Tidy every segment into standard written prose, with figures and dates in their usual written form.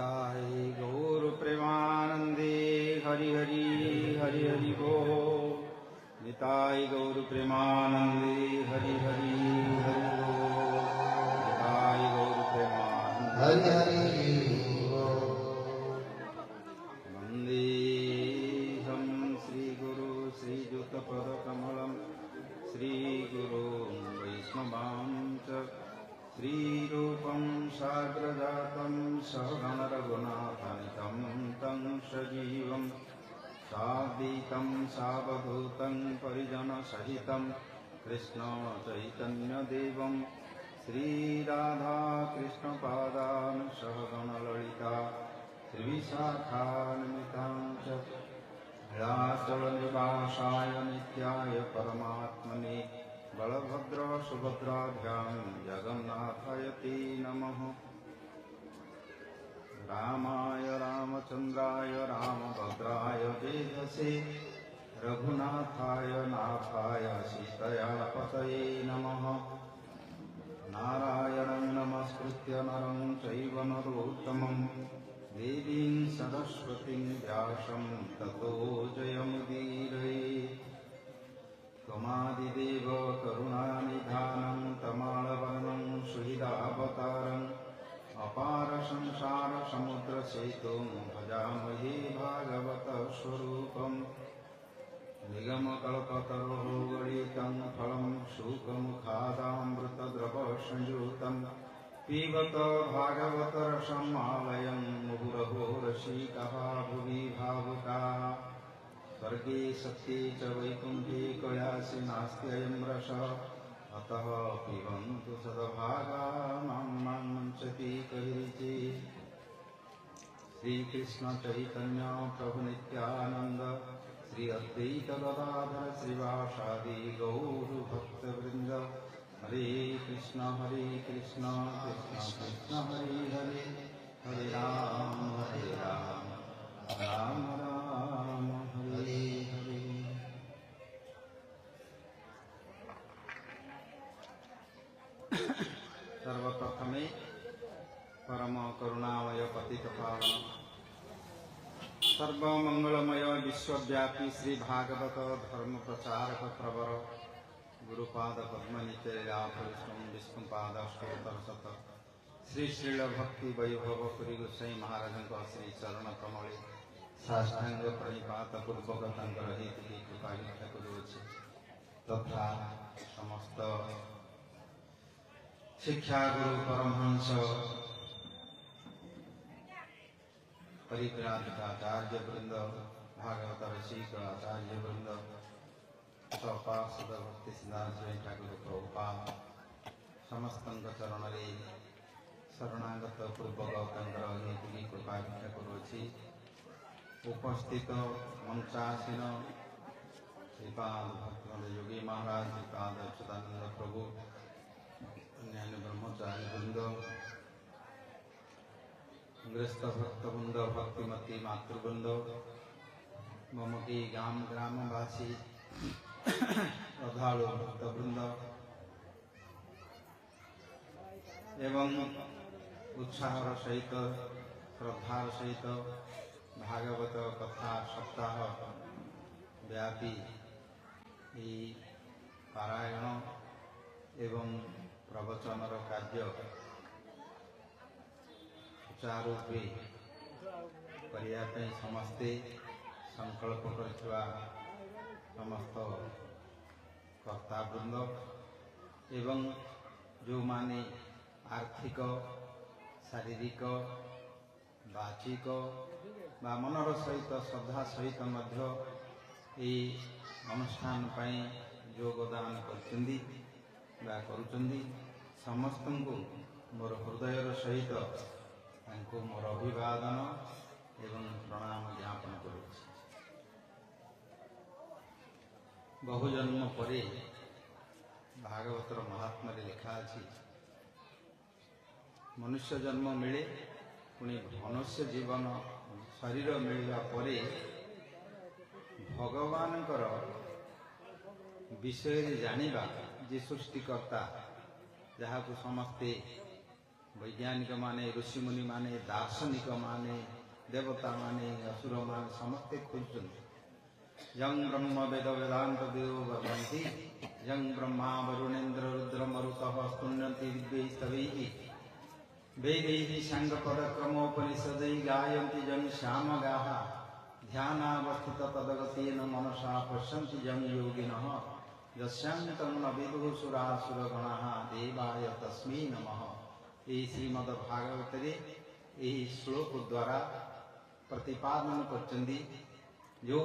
निताय गौर प्रेमानंदे हरि हरि हरि हरि गो निताय गौर प्रेमानंदे हरि हरि हरि गो निताय गौर प्रेमानंदे हरि हरि वंदेहं श्रीगुरु श्रीयुतपदकमलं श्रीगुरो वैष्णवां च श्रीरूपं साग्रजातं सहगणरघुनाथान्वितं तं सजीवं साद्वैतं सावधूतं परिजनसहितं कृष्णचैतन्यदेवं श्रीराधाकृष्णपादान् सहगणललिता श्रीविशाखान्वितां च लीलाचलनिवासाय नित्याय परमात्मने बलभद्र सुभद्राभ्यां जगन्नाथाय ते नमः। रामाय रामचन्द्राय रामभद्राय वेधसे रघुनाथाय नाथाय सीतया पतये नमः। नारायणं नमस्कृत्य नरं चैव नरोत्तमं देवीं सरस्वतीं व्यासं ततो जयमुदीरये। त्वमादिदेव करुणानिधानं तमालवर्णं सुहृदावतारम् अपार संसार समुद्रसेतुं भजामहे भागवतस्वरूपम्। निगमकल्पतरोः गलितं फलं शुकमुखादामृतद्रवसंयुतं पिबत भागवतरसम् आलयं मुहुरहो रसिकः भुवि भावुकाः। स्वर्गे सत्ये च वैकुण्ठे कैलासे नास्त्ययं रसः अतः पिबन्तु सद्भागा मां मुञ्चति कैरिचे। श्रीकृष्ण चैतन्य प्रभु नित्यानंद श्री अद्वैत गदाधर श्रीवासादि गौर भक्तवृंद। हरे कृष्ण कृष्ण कृष्ण हरे हरे हरे राम राम राम हरे हरे। सर्वप्रथमे परम करुणामय पतितपावन सर्वमंगलमय विश्वव्यापी श्री भागवत धर्म प्रचारक प्रवर गुरुपाद पद्मनित्यलीलाभविष्णु विष्णुपादष्टोत्तरशत श्री श्रील भक्ति वैभव पुरी गोसाई महाराज श्री चरण कमले साष्टांग प्रणिपात पूर्वक हित कृपा भिक्षा करुअछि तथा समस्त शिक्षा गुरु परमहंस परिव्राजकाचार्य वृंद भागवत रसिक आचार्य वृंद सपार्षद भक्ति सिद्धांत ठाकुर प्रभुपाद समस्त चरण शरणागत पूर्वक हित कृपा भिक्षा करुअछि। उपस्थित मंचासीन श्रीपाद भक्तिवंद योगी महाराज श्रीपाद अच्युतानंद प्रभु अन्यान्य ब्रह्मचारी वृंद गृहस्थ भक्तवृंद भक्तिमती मातृवृंद ममकी ग्रामवासी श्रद्धालु भक्तवृंद एवं उत्साहर सहित श्रद्धार सहित भागवत कथा सप्ताह व्यापी पारायण एवं प्रवचनर कार्य सुचारूपे करने समस्ते संकल्प करथिबा समस्त कर्तावृंद एवं जो माने आर्थिक शारीरिक बाचिक बा मनर सहित श्रद्धा सहित मध्य अनुष्ठान पाई योगदान करुचंदी समस्त को मोर हृदयर सहित मोर अभिवादन एवं प्रणाम ज्ञापन करुछि। बहुजन्म परे भागवतर महात्मा लिखा अछि मनुष्य जन्म मिले पुणी मनुष्य जीवन शरीर मिलवा परे भगवानकर विषय जानिबा जे सृष्टिकर्ता जहाँ को समस्ते वैज्ञानिक माने ऋषिमुनि माने दार्शनिक माने देवता माने असुर माने समस्ते खोजुन यं ब्रह्म वेद वेदांत देव वदन्ति यं ब्रह्मा वरुणेन्द्र रुद्र मरुतः स्तुन्यन्ति दिव्यैस्तवैः वेदैः साङ्गपदक्रमोपनिषदैः गायन्ति यं श्यामगाः ध्यानावस्थित तदगतेन मनसा पश्यन्ति यं योगिनः यस्यान्तं न विदुः सुरासुरगणाः देवाय तस्मै नमः। यही श्रीमद् भागवतरे यही श्लोक द्वारा प्रतिपादन करचंदी जो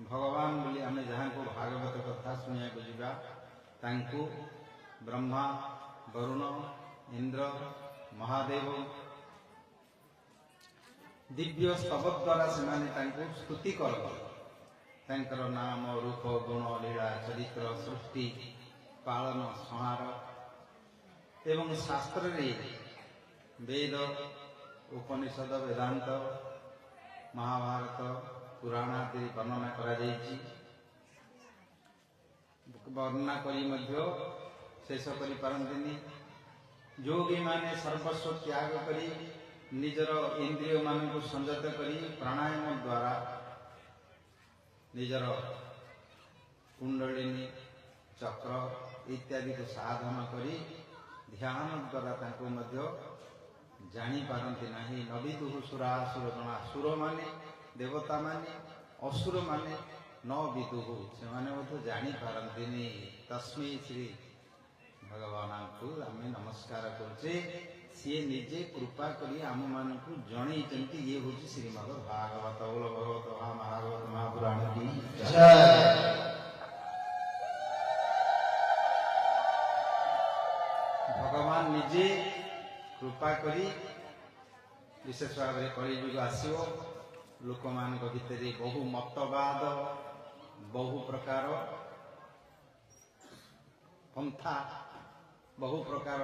भगवान बोली आम जहाँ को भागवत कथा शुणा जा ब्रह्मा वरुण इंद्र महादेव दिव्य स्तव द्वारा से स्तुति कर नाम रूप गुण लीला चरित्र सृष्टि पालन संहार एवं शास्त्र रे वेद उपनिषद वेदांत महाभारत पुराण आदि वर्णना करा जायछि। वर्णना करी मध्य शेष करि पारंतिनी। योगी माने सर्वस्व त्याग करी निजर इंद्रिय मान को संयत करी प्राणायाम द्वारा निजर कुंडलिनी चक्र इत्यादि को साधन करी ध्यान द्वारा तांको मध्य जानी पारंती नाही। नविदुः सुरासुरगणा सुर माने देवता माने असुर माने न विदुः से माने मध्य जानी पारंती। तस्मै श्री भगवान को आमे नमस्कार करछे। सी निजे कृपा करी आम मान को जणै चंती ये होची श्रीमद् भागवत बोल भगवत महाभारत महापुराण की जय। भगवान निजे कृपा करी विशेष भाव में कलिजुग आसो लोक मान भितर बहु मतवाद बहु प्रकार पंथा बहु प्रकार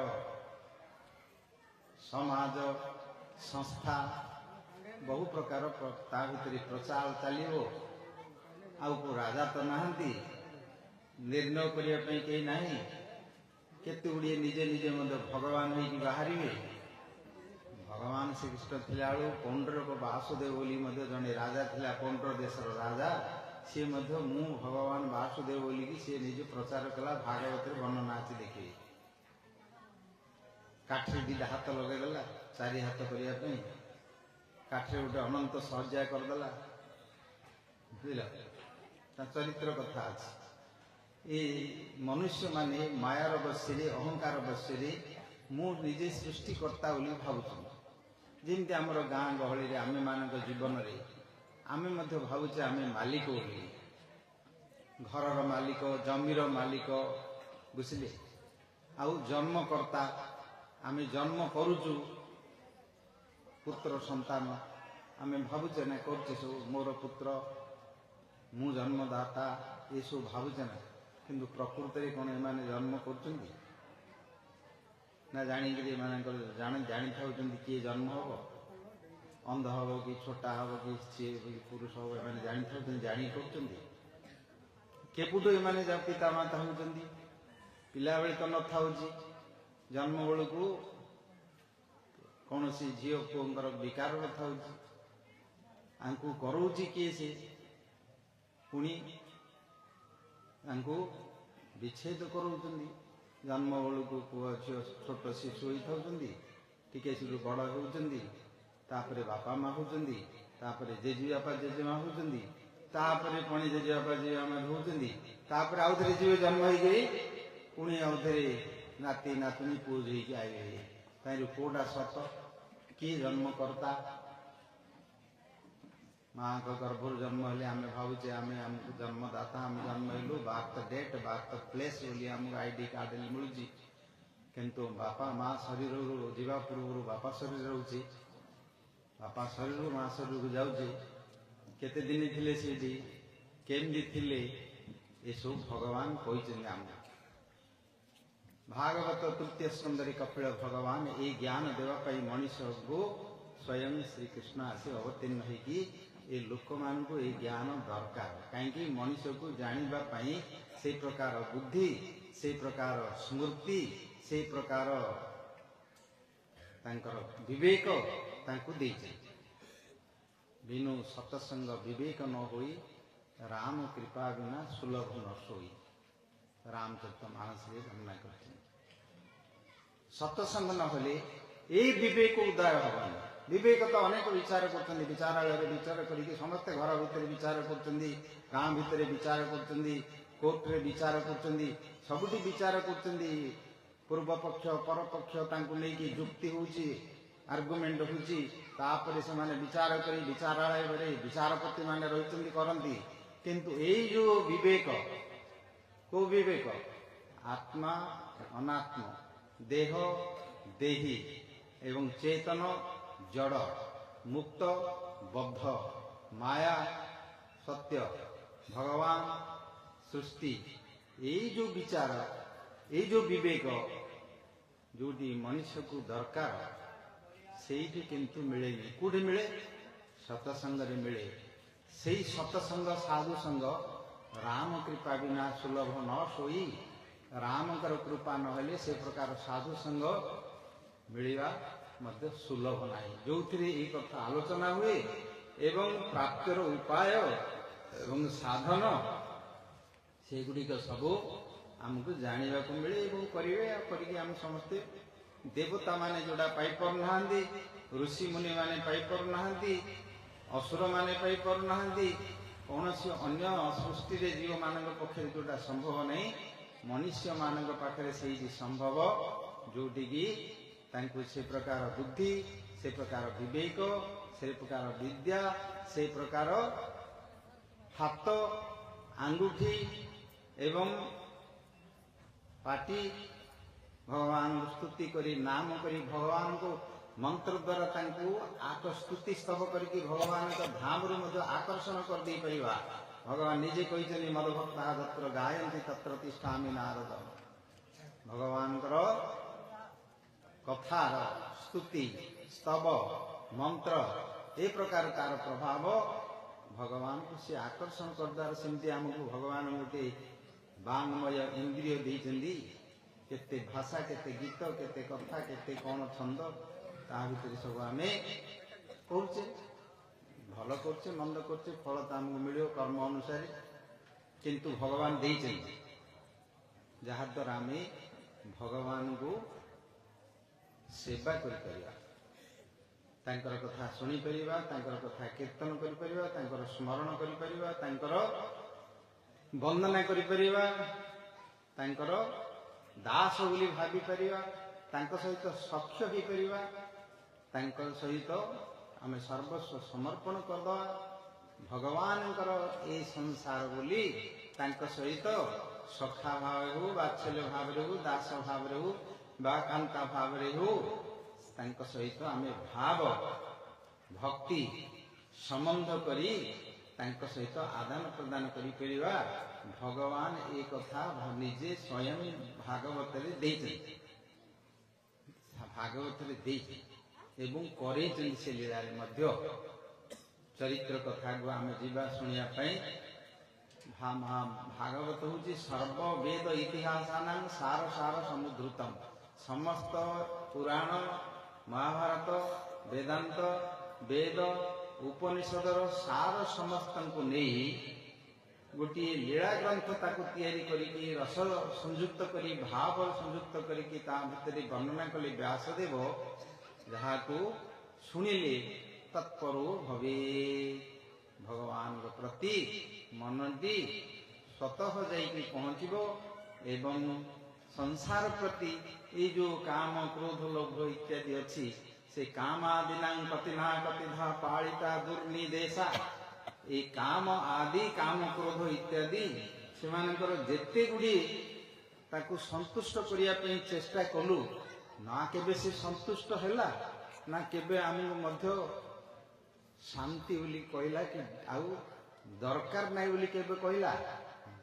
समाज संस्था बहु प्रकार ता भीतर प्रचार चलो आउ को राजा तो नहांती निर्णय करने कहीं नहीं केते गुड़िए निजे निजे मध्य भगवान होगी बाहर। भगवान श्रीकृष्ण थिला बेलू पौंड्र को वासुदेव बोली मध्य जड़े राजा थिला पौंड्र देशर राजा सी मध्य मु भगवान वासुदेव बोली कि सी निजे प्रचार कला भागवत वर्णना अच्छी देखिए काठे दीटा हाथ लगेदेला चारि हाथ करने काठे गोटे अनंत सज्जा करदेला बुझल चरित्र कथा अच्छी। ये मनुष्य माने मायार बस्ये अहंकार बस्ये मु निजे सृष्टिकर्ता बोली भावुँ जमी आमर गाँ गहली आमे मान जीवन में आमे मध्य भावुचे आमे मालिक बोली घरर मालिक जमीर मालिक बुझिले आउ जन्मकर्ता आमे जन्म करुचु पुत्र संतान आमे भावुचे ना करछे सब मोर पुत्र मु जन्मदाता ये सब भावुचे ना किंतु प्रकृत में कौन एमाने जन्म करछन्ति ना जानिकरी जानी था किए जन्म हम अंध हम कि छोटा हम कि सी पुरुष हम एम जानी था जाणी केपुटू एमाने पिता माता होती पिला बेले तो न था जन्म बेलू कौन सी झी पुओं विकार न था करोची किए सी पुणी विच्छेद करोचंदी जन्म बेलू पुआ झी छोट शिशु होती टिके शिशु बड़ होती बापा माँ होती जेजेबापा जेजेमा होती पुणी जेजेबापा जेजेमा होती आउ थे जीव जन्म हो गई पुणी आउ थे नाती नातुणी पुओ झी आए ताई कौटा सत किए जन्म करता माँ को गर्भर जन्म हेले आम भावुचे आम आमको जन्मदाता आम जन्म हेलु बार्थ डेट बार्थ प्लेस बोली आमको आईडी कार्ड मिलूँ किंतु बापा माँ शरीर जावा पूर्व बापा शरीर रोचे बापा शरीर माँ शरीर को जाऊे केते दिन थिले सेठी केमती थिले ये सब भगवान कहते आम भागवत तृतीय स्कंदरे कपिल भगवान ये ज्ञान देवाई मनीष को स्वयं श्रीकृष्ण आसी अवतीर्ण होगी ये लोक मान को ये ज्ञान दरकार कहीं मनीष को जानापी से प्रकार बुद्धि से प्रकार स्मृति से प्रकार ତାଙ୍କର ବିବେକ ତାଙ୍କୁ ଦେଇଛନ୍ତି। ବିନୁ ସତସଙ୍ଗ ବିବେକ ନ ହୋଇ ରାମ କୃପା ବିନା ସୁଲଭ ନ ଶୋଇ, ରାମଚରିତ ମାନସରେ ବର୍ଣ୍ଣନା କରିଛନ୍ତି। ସତସଙ୍ଗ ନହେଲେ ଏଇ ବିବେକ ଉଦୟ ହେବନି। ବିବେକ ତ ଅନେକ ବିଚାର କରୁଛନ୍ତି, ବିଚାରାଳୟରେ ବିଚାର କରିକି ସମସ୍ତେ ଘର ଭିତରେ ବିଚାର କରୁଛନ୍ତି, ଗାଁ ଭିତରେ ବିଚାର କରୁଛନ୍ତି, କୋର୍ଟରେ ବିଚାର କରୁଛନ୍ତି, ସବୁଠି ବିଚାର କରୁଛନ୍ତି। ପୂର୍ବ ପକ୍ଷ ପରପକ୍ଷ ତାଙ୍କୁ ନେଇକି ଯୁକ୍ତି ହେଉଛି, ଆର୍ଗୁମେଣ୍ଟ ହେଉଛି। ତାପରେ ସେମାନେ ବିଚାର କରି ବିଚାରାଳୟରେ ବିଚାରପତି ମାନେ ରହିଛନ୍ତି, କରନ୍ତି। କିନ୍ତୁ ଏଇ ଯୋଉ ବିବେକ, କୋଉ ବିବେକ? ଆତ୍ମା ଅନାତ୍ମ, ଦେହ ଦେହୀ ଏବଂ ଚେତନ ଜଡ଼, ମୁକ୍ତ ବଦ୍ଧ, ମାୟା ସତ୍ୟ, ଭଗବାନ ସୃଷ୍ଟି, ଏଇ ଯୋଉ ବିଚାର, ଏଇ ଯୋଉ ବିବେକ ଯୋଉଠି ମଣିଷକୁ ଦରକାର, ସେଇଠି କିନ୍ତୁ ମିଳେନି। କୋଉଠି ମିଳେ? ସତସଙ୍ଗରେ ମିଳେ। ସେଇ ସତସଙ୍ଗ ସାଧୁସଙ୍ଗ, ରାମ କୃପା ବିନା ସୁଲଭ ନ ଶୋଇ, ରାମଙ୍କର କୃପା ନହେଲେ ସେ ପ୍ରକାର ସାଧୁସଙ୍ଗ ମିଳିବା ମଧ୍ୟ ସୁଲଭ ନାହିଁ। ଯୋଉଥିରେ ଏଇ କଥା ଆଲୋଚନା ହୁଏ ଏବଂ ପ୍ରାପ୍ତିର ଉପାୟ ଏବଂ ସାଧନ, ସେଗୁଡ଼ିକ ସବୁ ଆମକୁ ଜାଣିବାକୁ ମିଳେ ଏବଂ କରିବେ। ଆଉ କରିକି ଆମେ ସମସ୍ତେ, ଦେବତାମାନେ ଯୋଉଟା ପାଇପାରୁନାହାନ୍ତି, ଋଷିମୁନି ମାନେ ପାଇପାରୁନାହାନ୍ତି, ଅସୁରମାନେ ପାଇପାରୁନାହାନ୍ତି, କୌଣସି ଅନ୍ୟ ସୃଷ୍ଟିରେ ଜୀବମାନଙ୍କ ପକ୍ଷରେ ଯୋଉଟା ସମ୍ଭବ ନାହିଁ, ମନୁଷ୍ୟମାନଙ୍କ ପାଖରେ ସେଇଠି ସମ୍ଭବ। ଯୋଉଠିକି ତାଙ୍କୁ ସେ ପ୍ରକାର ବୁଦ୍ଧି, ସେ ପ୍ରକାର ବିବେକ, ସେ ପ୍ରକାର ବିଦ୍ୟା, ସେ ପ୍ରକାର ହାତ ଆଙ୍ଗୁଠି ଏବଂ ପାଟି ଭଗବାନଙ୍କୁ ସ୍ତୁତି କରି, ନାମ କରି, ଭଗବାନଙ୍କୁ ମନ୍ତ୍ର ଦ୍ୱାରା ତାଙ୍କୁ ସ୍ତୁତି ସ୍ତବ କରିକି ଭଗବାନଙ୍କ ଧାମରୁ ମଧ୍ୟ ଆକର୍ଷଣ କରିଦେଇ ପାରିବା। ଭଗବାନ ନିଜେ କହିଛନ୍ତି, ମଦଭକ୍ତା ଯତ୍ର ଗାୟନ୍ତି ତତ୍ର ତିଷ୍ଠାମି ନାରଦ। ଭଗବାନଙ୍କର କଥାର ସ୍ତୁତି ସ୍ତବ ମନ୍ତ୍ର ଏ ପ୍ରକାର ତାର ପ୍ରଭାବ ଭଗବାନଙ୍କୁ ସେ ଆକର୍ଷଣ କରିଦେବାର। ସେମିତି ଆମକୁ ଭଗବାନ ଗୋଟେ ବାଙ୍ଗମୟ ଇନ୍ଦ୍ରିୟ ଦେଇଛନ୍ତି। କେତେ ଭାଷା, କେତେ ଗୀତ, କେତେ କଥା, କେତେ କ'ଣ ଛନ୍ଦ, ତା ଭିତରେ ସବୁ ଆମେ କରୁଛେ। ଭଲ କରୁଛେ, ମନ୍ଦ କରୁଛେ, ଫଳ ତ ଆମକୁ ମିଳିବ କର୍ମ ଅନୁସାରେ। କିନ୍ତୁ ଭଗବାନ ଦେଇଛନ୍ତି, ଯାହାଦ୍ୱାରା ଆମେ ଭଗବାନଙ୍କୁ ସେବା କରିପାରିବା, ତାଙ୍କର କଥା ଶୁଣିପାରିବା, ତାଙ୍କର କଥା କୀର୍ତ୍ତନ କରିପାରିବା, ତାଙ୍କର ସ୍ମରଣ କରିପାରିବା, ତାଙ୍କର ବନ୍ଦନା କରିପାରିବା, ତାଙ୍କର ଦାସ ବୋଲି ଭାବିପାରିବା, ତାଙ୍କ ସହିତ ସଖ୍ୟ ହେଇପାରିବା, ତାଙ୍କ ସହିତ ଆମେ ସର୍ବସ୍ୱ ସମର୍ପଣ କରିଦେବା। ଭଗବାନଙ୍କର ଏ ସଂସାର ବୋଲି ତାଙ୍କ ସହିତ ସଖା ଭାବରେ ହଉ, ବାତ୍ସଲ୍ୟ ଭାବରେ ହଉ, ଦାସ ଭାବରେ ହଉ ବା କାନ୍ତା ଭାବରେ ହଉ, ତାଙ୍କ ସହିତ ଆମେ ଭାବ ଭକ୍ତି ସମ୍ବନ୍ଧ କରି ତାଙ୍କ ସହିତ ଆଦାନ ପ୍ରଦାନ କରିପାରିବା। ଭଗବାନ ଏ କଥା ନିଜେ ସ୍ୱୟଂ ଭାଗବତରେ ଦେଇଛନ୍ତି, ଭାଗବତରେ ଦେଇଛନ୍ତି ଏବଂ କରେଇଛନ୍ତି ସେ ଲୀଳାରେ ମଧ୍ୟ। ଚରିତ୍ର କଥାକୁ ଆମେ ଯିବା ଶୁଣିବା ପାଇଁ। ଭାଗବତ ହେଉଛି ସର୍ବବେଦ ଇତିହାସାନାଂ ସାର ସାର ସମୁଦ୍ରୁତମ୍। ସମସ୍ତ ପୁରାଣ, ମହାଭାରତ, ବେଦାନ୍ତ, ବେଦ, ଉପନିଷଦର ସାର ସମସ୍ତଙ୍କୁ ନେଇ ଗୋଟିଏ ଲୀଳା ଗ୍ରନ୍ଥ ତାକୁ ତିଆରି କରିକି, ରସ ସଂଯୁକ୍ତ କରି, ଭାବ ସଂଯୁକ୍ତ କରିକି ତା ଭିତରେ ବର୍ଣ୍ଣନା କଲେ ବ୍ୟାସଦେବ, ଯାହାକୁ ଶୁଣିଲେ ତତ୍ପରୋ ଭବେ। ଭଗବାନଙ୍କ ପ୍ରତି ମନଟି ସ୍ୱତଃ ଯାଇକି ପହଞ୍ଚିବ ଏବଂ ସଂସାର ପ୍ରତି ଏଇ ଯୋଉ କାମ କ୍ରୋଧ ଲୋଭ ଇତ୍ୟାଦି ଅଛି, ସେ କାମାଦିନାଂ କତିନା କତିଧା ପାଳିତା ଦୁର୍ନିଦେଶା, এই କାମ ଆଦି କାମ କ୍ରୋଧ ଇତ୍ୟାଦି ସେମାନଙ୍କର ଯେତେ ଗୁଡ଼ିଏ ତାକୁ ସନ୍ତୁଷ୍ଟ କରିବା ପାଇଁ ଚେଷ୍ଟା କଲୁ, ନା କେବେ ସେ ସନ୍ତୁଷ୍ଟ ହେଲା, ନା କେବେ ଆମକୁ ମଧ୍ୟ ଶାନ୍ତି ବୋଲି କହିଲା, କି ଆଉ ଦରକାର ନାହିଁ ବୋଲି କେବେ କହିଲା।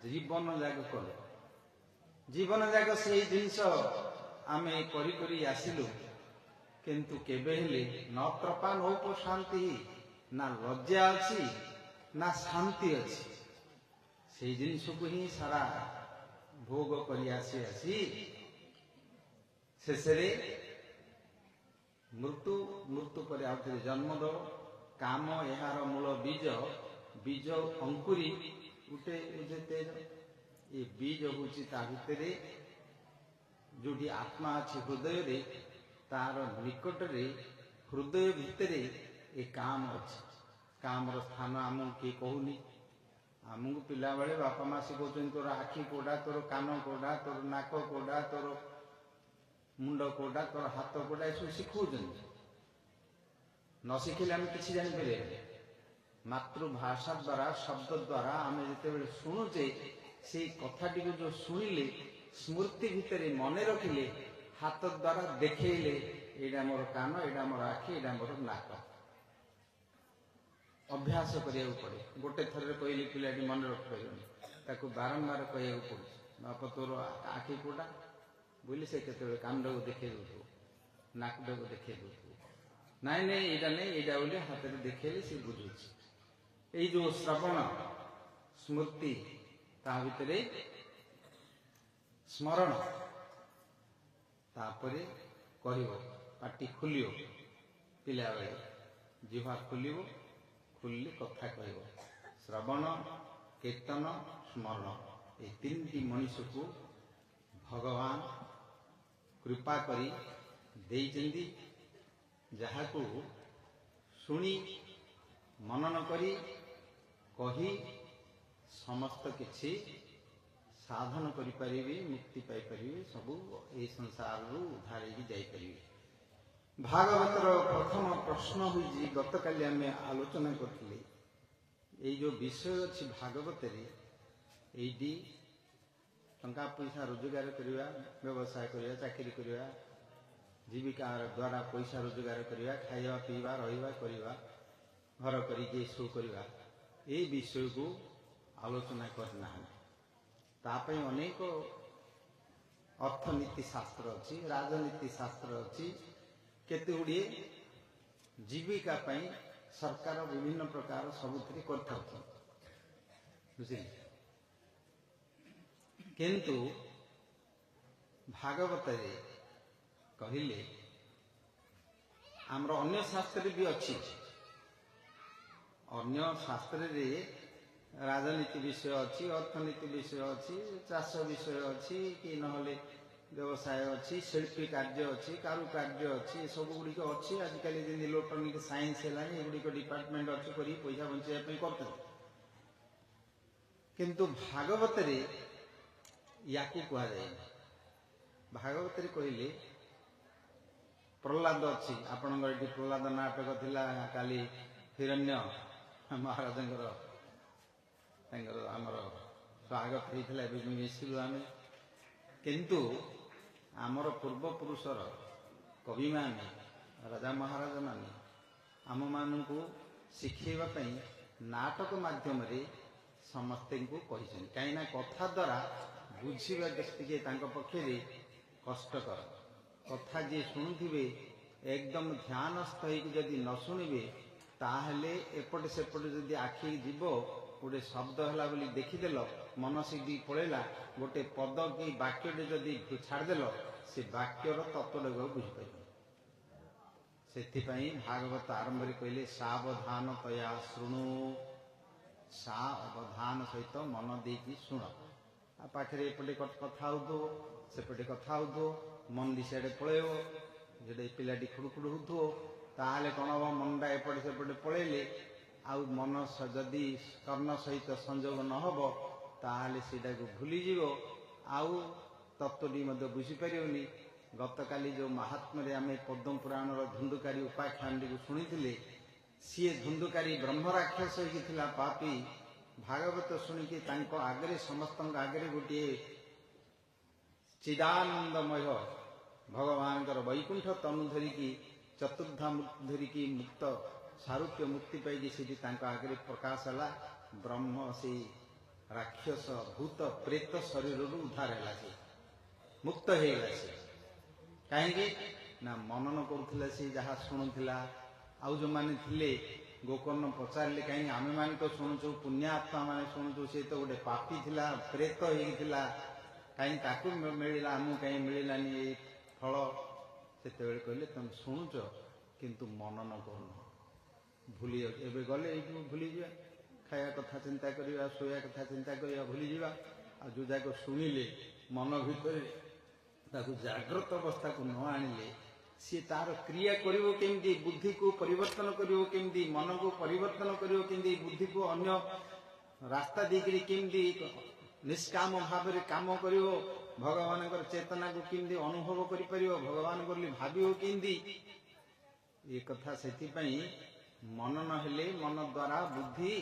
ଜୀବନ ଯାକ କଲୁ, ଜୀବନ ଯାକ ସେଇ ଜିନିଷ ଆମେ କରି କରି ଆସିଲୁ, କିନ୍ତୁ କେବେ ହେଲେ ନ ତ୍ରପା ନୌପ ଶାନ୍ତି, ନା ଲଜ୍ଜା ଅଛି ନା ଶାନ୍ତି ଅଛି। ସେଇ ଜିନିଷକୁ ହିଁ ସାରା ଭୋଗ କରି ଆସି ଆସି ଶେଷରେ ମୃତ୍ୟୁ ମୃତ୍ୟୁ ପରେ ଆଉ ଥରେ ଜନ୍ମ ଦେବ। କାମ ଏହାର ମୂଳ ବୀଜ, ବୀଜ ଅଙ୍କୁରି ଗୋଟେ ତେଜ। ଏ ବୀଜ ହେଉଛି ତା ଭିତରେ ଯୋଉଠି ଆତ୍ମା ଅଛି ହୃଦୟରେ, ତାର ନିକଟରେ ହୃଦୟ ଭିତରେ ଏ କାମ ଅଛି। କାମର ସ୍ଥାନ ଆମକୁ କିଏ କହୁନି। ଆମକୁ ପିଲାବେଳେ ବାପା ମା ଶିଖଉଛନ୍ତି ତୋର ଆଖି କୋଉଟା, ତୋର କାନ କୋଉଟା, ତୋର ନାକ କୋଉଟା, ତୋର ମୁଣ୍ଡ କୋଉଟା, ତୋର ହାତ କୋଉଟା, ଏସବୁ ଶିଖଉଛନ୍ତି। ନ ଶିଖିଲେ ଆମେ କିଛି ଜାଣିପାରିବାନି। ମାତୃଭାଷା ଦ୍ୱାରା, ଶବ୍ଦ ଦ୍ୱାରା ଆମେ ଯେତେବେଳେ ଶୁଣୁଛେ, ସେଇ କଥାଟିକୁ ଯୋଉ ଶୁଣିଲେ, ସ୍ମୃତି ଭିତରେ ମନେ ରଖିଲେ, ହାତ ଦ୍ୱାରା ଦେଖେଇଲେ, ଏଇଟା ମୋର କାନ, ଏଇଟା ମୋର ଆଖି, ଏଇଟା ମୋର ନାକ। ଅଭ୍ୟାସ କରିବାକୁ ପଡେ। ଗୋଟେ ଥରରେ କହିଲେ ପିଲାଟି ମନେ ରଖିପାରିବନି, ତାକୁ ବାରମ୍ବାର କହିବାକୁ ପଡୁଛି। ବାପା ତୋର ଆଖି କୋଉଟା ବୋଲି ସେ କେତେବେଳେ କାନଟାକୁ ଦେଖେଇ ଦେଉଥିବ, ନାକଟାକୁ ଦେଖେଇ ଦେଉଥିବ। ନାଇଁ ନାଇଁ ଏଇଟା ନାଇଁ, ଏଇଟା ବୋଲି ହାତରେ ଦେଖେଇଲେ ସେ ବୁଝୁଛି। ଏଇ ଯୋଉ ଶ୍ରବଣ ସ୍ମୃତି, ତା ଭିତରେ ସ୍ମରଣ, ତାପରେ କହିବ, ପାଟି ଖୋଲିବ। ପିଲାବେଳେ ଜିହ୍ୱା ଖୋଲିବ, ଖୋଲିଲେ କଥା କହିବ। ଶ୍ରବଣ, କୀର୍ତ୍ତନ, ସ୍ମରଣ, ଏ ତିନିଟି ମଣିଷକୁ ଭଗବାନ କୃପା କରି ଦେଇଛନ୍ତି, ଯାହାକୁ ଶୁଣି ମନନ କରି କହି ସମସ୍ତ କିଛି ସାଧନ କରିପାରିବେ, ମୁକ୍ତି ପାଇପାରିବେ, ସବୁ ଏହି ସଂସାରରୁ ଉଦ୍ଧାର ହେଇକି ଯାଇପାରିବେ। ଭାଗବତର ପ୍ରଥମ ପ୍ରଶ୍ନ ହେଉଛି, ଗତକାଲି ଆମେ ଆଲୋଚନା କରିଥିଲେ, ଏଇ ଯୋଉ ବିଷୟ ଅଛି ଭାଗବତରେ, ଏଇଟି ଟଙ୍କା ପଇସା ରୋଜଗାର କରିବା, ବ୍ୟବସାୟ କରିବା, ଚାକିରି କରିବା, ଜୀବିକା ଦ୍ୱାରା ପଇସା ରୋଜଗାର କରିବା, ଖାଇବା ପିଇବା, ରହିବା, କରିବା, ଘର କରିକି ଏସବୁ କରିବା, ଏଇ ବିଷୟକୁ ଆଲୋଚନା କରିନାହାନ୍ତି। ତା ପାଇଁ ଅନେକ ଅର୍ଥନୀତି ଶାସ୍ତ୍ର ଅଛି, ରାଜନୀତି ଶାସ୍ତ୍ର ଅଛି, କେତେ ଗୁଡ଼ିଏ ଜୀବିକା ପାଇଁ ସରକାର ବିଭିନ୍ନ ପ୍ରକାର ସବୁଥିରେ କରିଥାଉଛନ୍ତି, ବୁଝିଲେ। କିନ୍ତୁ ଭାଗବତରେ କହିଲେ, ଆମର ଅନ୍ୟ ଶାସ୍ତ୍ରରେ ବି ଅଛି, ଅନ୍ୟ ଶାସ୍ତ୍ରରେ ରାଜନୀତି ବିଷୟ ଅଛି, ଅର୍ଥନୀତି ବିଷୟ ଅଛି, ଚାଷ ବିଷୟ ଅଛି, କି ନହେଲେ ବ୍ୟବସାୟ ଅଛି, ଶିଳ୍ପୀ କାର୍ଯ୍ୟ ଅଛି, କାରୁକାର୍ଯ୍ୟ ଅଛି, ଏସବୁ ଗୁଡ଼ିକ ଅଛି। ଆଜିକାଲି ଯେମିତି ଇଲେକ୍ଟ୍ରୋନିକ ସାଇନ୍ସ ହେଲାଣି, ଏଗୁଡ଼ିକ ଡିପାର୍ଟମେଣ୍ଟ ଅଛି, କରି ପଇସା ବଞ୍ଚାଇବା ପାଇଁ କରୁଛନ୍ତି। କିନ୍ତୁ ଭାଗବତରେ ୟାକୁ କୁହାଯାଏନି। ଭାଗବତରେ କହିଲେ, ପ୍ରହ୍ଲାଦ ଅଛି, ଆପଣଙ୍କର ଏଠି ପ୍ରହ୍ଲାଦ ନାଟକ ଥିଲା କାଲି, ହିରଣ୍ୟ ମହାରାଜଙ୍କର ତାଙ୍କର ଆମର ସ୍ୱାଗତ ହେଇଥିଲା, ଏବେ ବି ମିଶିଲୁ ଆମେ। କିନ୍ତୁ ଆମର ପୂର୍ବପୁରୁଷର କବିମାନେ, ରାଜା ମହାରାଜ ମାନେ ଆମମାନଙ୍କୁ ଶିଖେଇବା ପାଇଁ ନାଟକ ମାଧ୍ୟମରେ ସମସ୍ତଙ୍କୁ କହିଛନ୍ତି। କାହିଁକିନା କଥା ଦ୍ୱାରା ବୁଝିବା ଟିକେ ତାଙ୍କ ପକ୍ଷରେ କଷ୍ଟକର। କଥା ଯିଏ ଶୁଣୁଥିବେ, ଏକଦମ ଧ୍ୟାନସ୍ଥ ହେଇକି ଯଦି ନ ଶୁଣିବେ, ତାହେଲେ ଏପଟେ ସେପଟେ ଯଦି ଆଖି ଯିବ, ଗୋଟେ ଶବ୍ଦ ହେଲା ବୋଲି ଦେଖିଦେଲ, ମନ ସିଦ୍ଧି ପଳେଇଲା, ଗୋଟେ ପଦ କି ବାକ୍ୟଟେ ଯଦି ଛାଡ଼ିଦେଲ, ସେ ବାକ୍ୟର ତତ୍ତ୍ୱଟାକୁ ବୁଝିପାରିବ। ସେଥିପାଇଁ ଭାଗବତ ଆରମ୍ଭରେ କହିଲେ, ସାବଧାନତୟା ଶୃଣୁ, ସାବଧାନ ସହିତ ମନ ଦେଇକି ଶୁଣ। ଆଉ ପାଖରେ ଏପଟେ କଥା ହଉଥିବ, ସେପଟେ କଥା ହଉଥିବ, ମନ ଦିଶିଆଡ଼େ ପଳେଇବ। ଯଦି ପିଲାଟି ଖୁଡ଼ୁଖୁଡ଼ୁ ହଉଥିବ, ତାହେଲେ କ'ଣ ହବ, ମନଟା ଏପଟେ ସେପଟେ ପଳେଇଲେ, ଆଉ ମନ ଯଦି କର୍ଣ୍ଣ ସହିତ ସଂଯୋଗ ନ ହବ, ତାହେଲେ ସେଇଟାକୁ ଭୁଲିଯିବ, ଆଉ ତତ୍ତ୍ୱଟି ମଧ୍ୟ ବୁଝିପାରିବନି। ଗତକାଲି ଯେଉଁ ମହାତ୍ମାରେ ଆମେ ପଦ୍ମ ପୁରାଣର ଧୁନ୍ଦୁକାରୀ ଉପାଖ୍ୟାନଟିକୁ ଶୁଣିଥିଲେ, ସିଏ ଧୁନ୍ଦୁକାରୀ ବ୍ରହ୍ମ ରାକ୍ଷସ ହେଇକି ଥିଲା, ପାପୀ। ଭାଗବତ ଶୁଣିକି ତାଙ୍କ ଆଗରେ, ସମସ୍ତଙ୍କ ଆଗରେ ଗୋଟିଏ ଚିଦାନନ୍ଦମୟ ଭଗବାନଙ୍କର ବୈକୁଣ୍ଠ ତନୁ ଧରିକି, ଚତୁର୍ଦ୍ଧା ଧରିକି ମୁକ୍ତ ସାରୂପ୍ୟ ମୁକ୍ତି ପାଇକି ସେଠି ତାଙ୍କ ଆଗରେ ପ୍ରକାଶ ହେଲା। ବ୍ରହ୍ମ ସେଇ ରାକ୍ଷସ ଭୂତ ପ୍ରେତ ଶରୀରରୁ ଉଦ୍ଧାର ହେଲା, ସେ ମୁକ୍ତ ହେଇଗଲା। ସେ କାହିଁକି ନା ମନନ କରୁଥିଲା, ସେ ଯାହା ଶୁଣୁଥିଲା। ଆଉ ଯେଉଁମାନେ ଥିଲେ, ଗୋକର୍ଣ୍ଣ ପଚାରିଲେ, କାହିଁକି ଆମେମାନେ ତ ଶୁଣୁଛୁ, ପୁଣ୍ୟାତ୍ମା ମାନେ ଶୁଣୁଛୁ, ସେ ତ ଗୋଟେ ପାପୀ ଥିଲା, ପ୍ରେତ ହେଇଥିଲା, କାହିଁକି ତାକୁ ମିଳିଲା, ଆମକୁ କାହିଁକି ମିଳିଲାନି ଏଇ ଫଳ? ସେତେବେଳେ କହିଲେ, ତମେ ଶୁଣୁଛ, କିନ୍ତୁ ମନନ କରୁନ, ଭୁଲି ଯାଉଛି। ଏବେ ଗଲେ ଏଇଠୁ ଭୁଲିଯିବା, ଖାଇବା କଥା ଚିନ୍ତା କରିବା, ଶୋଇବା କଥା ଚିନ୍ତା କରିବା, ଭୁଲିଯିବା। ଆଉ ଯେଉଁ ଯାକ ଶୁଣିଲେ ମନ ଭିତରେ ତାକୁ ଜାଗ୍ରତ ଅବସ୍ଥାକୁ ନ ଆଣିଲେ ସିଏ ତାର କ୍ରିୟା କରିବ କେମିତି, ବୁଦ୍ଧିକୁ ପରିବର୍ତ୍ତନ କରିବ କେମିତି, ମନକୁ ପରିବର୍ତ୍ତନ କରିବ କେମିତି, ବୁଦ୍ଧିକୁ ଅନ୍ୟ ରାସ୍ତା ଦେଇକରି କେମିତି ନିଷ୍କାମ ଭାବରେ କାମ କରିବ, ଭଗବାନଙ୍କର ଚେତନାକୁ କେମିତି ଅନୁଭବ କରିପାରିବ, ଭଗବାନ ବୋଲି ଭାବିବ କେମିତି, ଏ କଥା। ସେଥିପାଇଁ ମନନ ହେଲେ ମନ ଦ୍ୱାରା ବୁଦ୍ଧି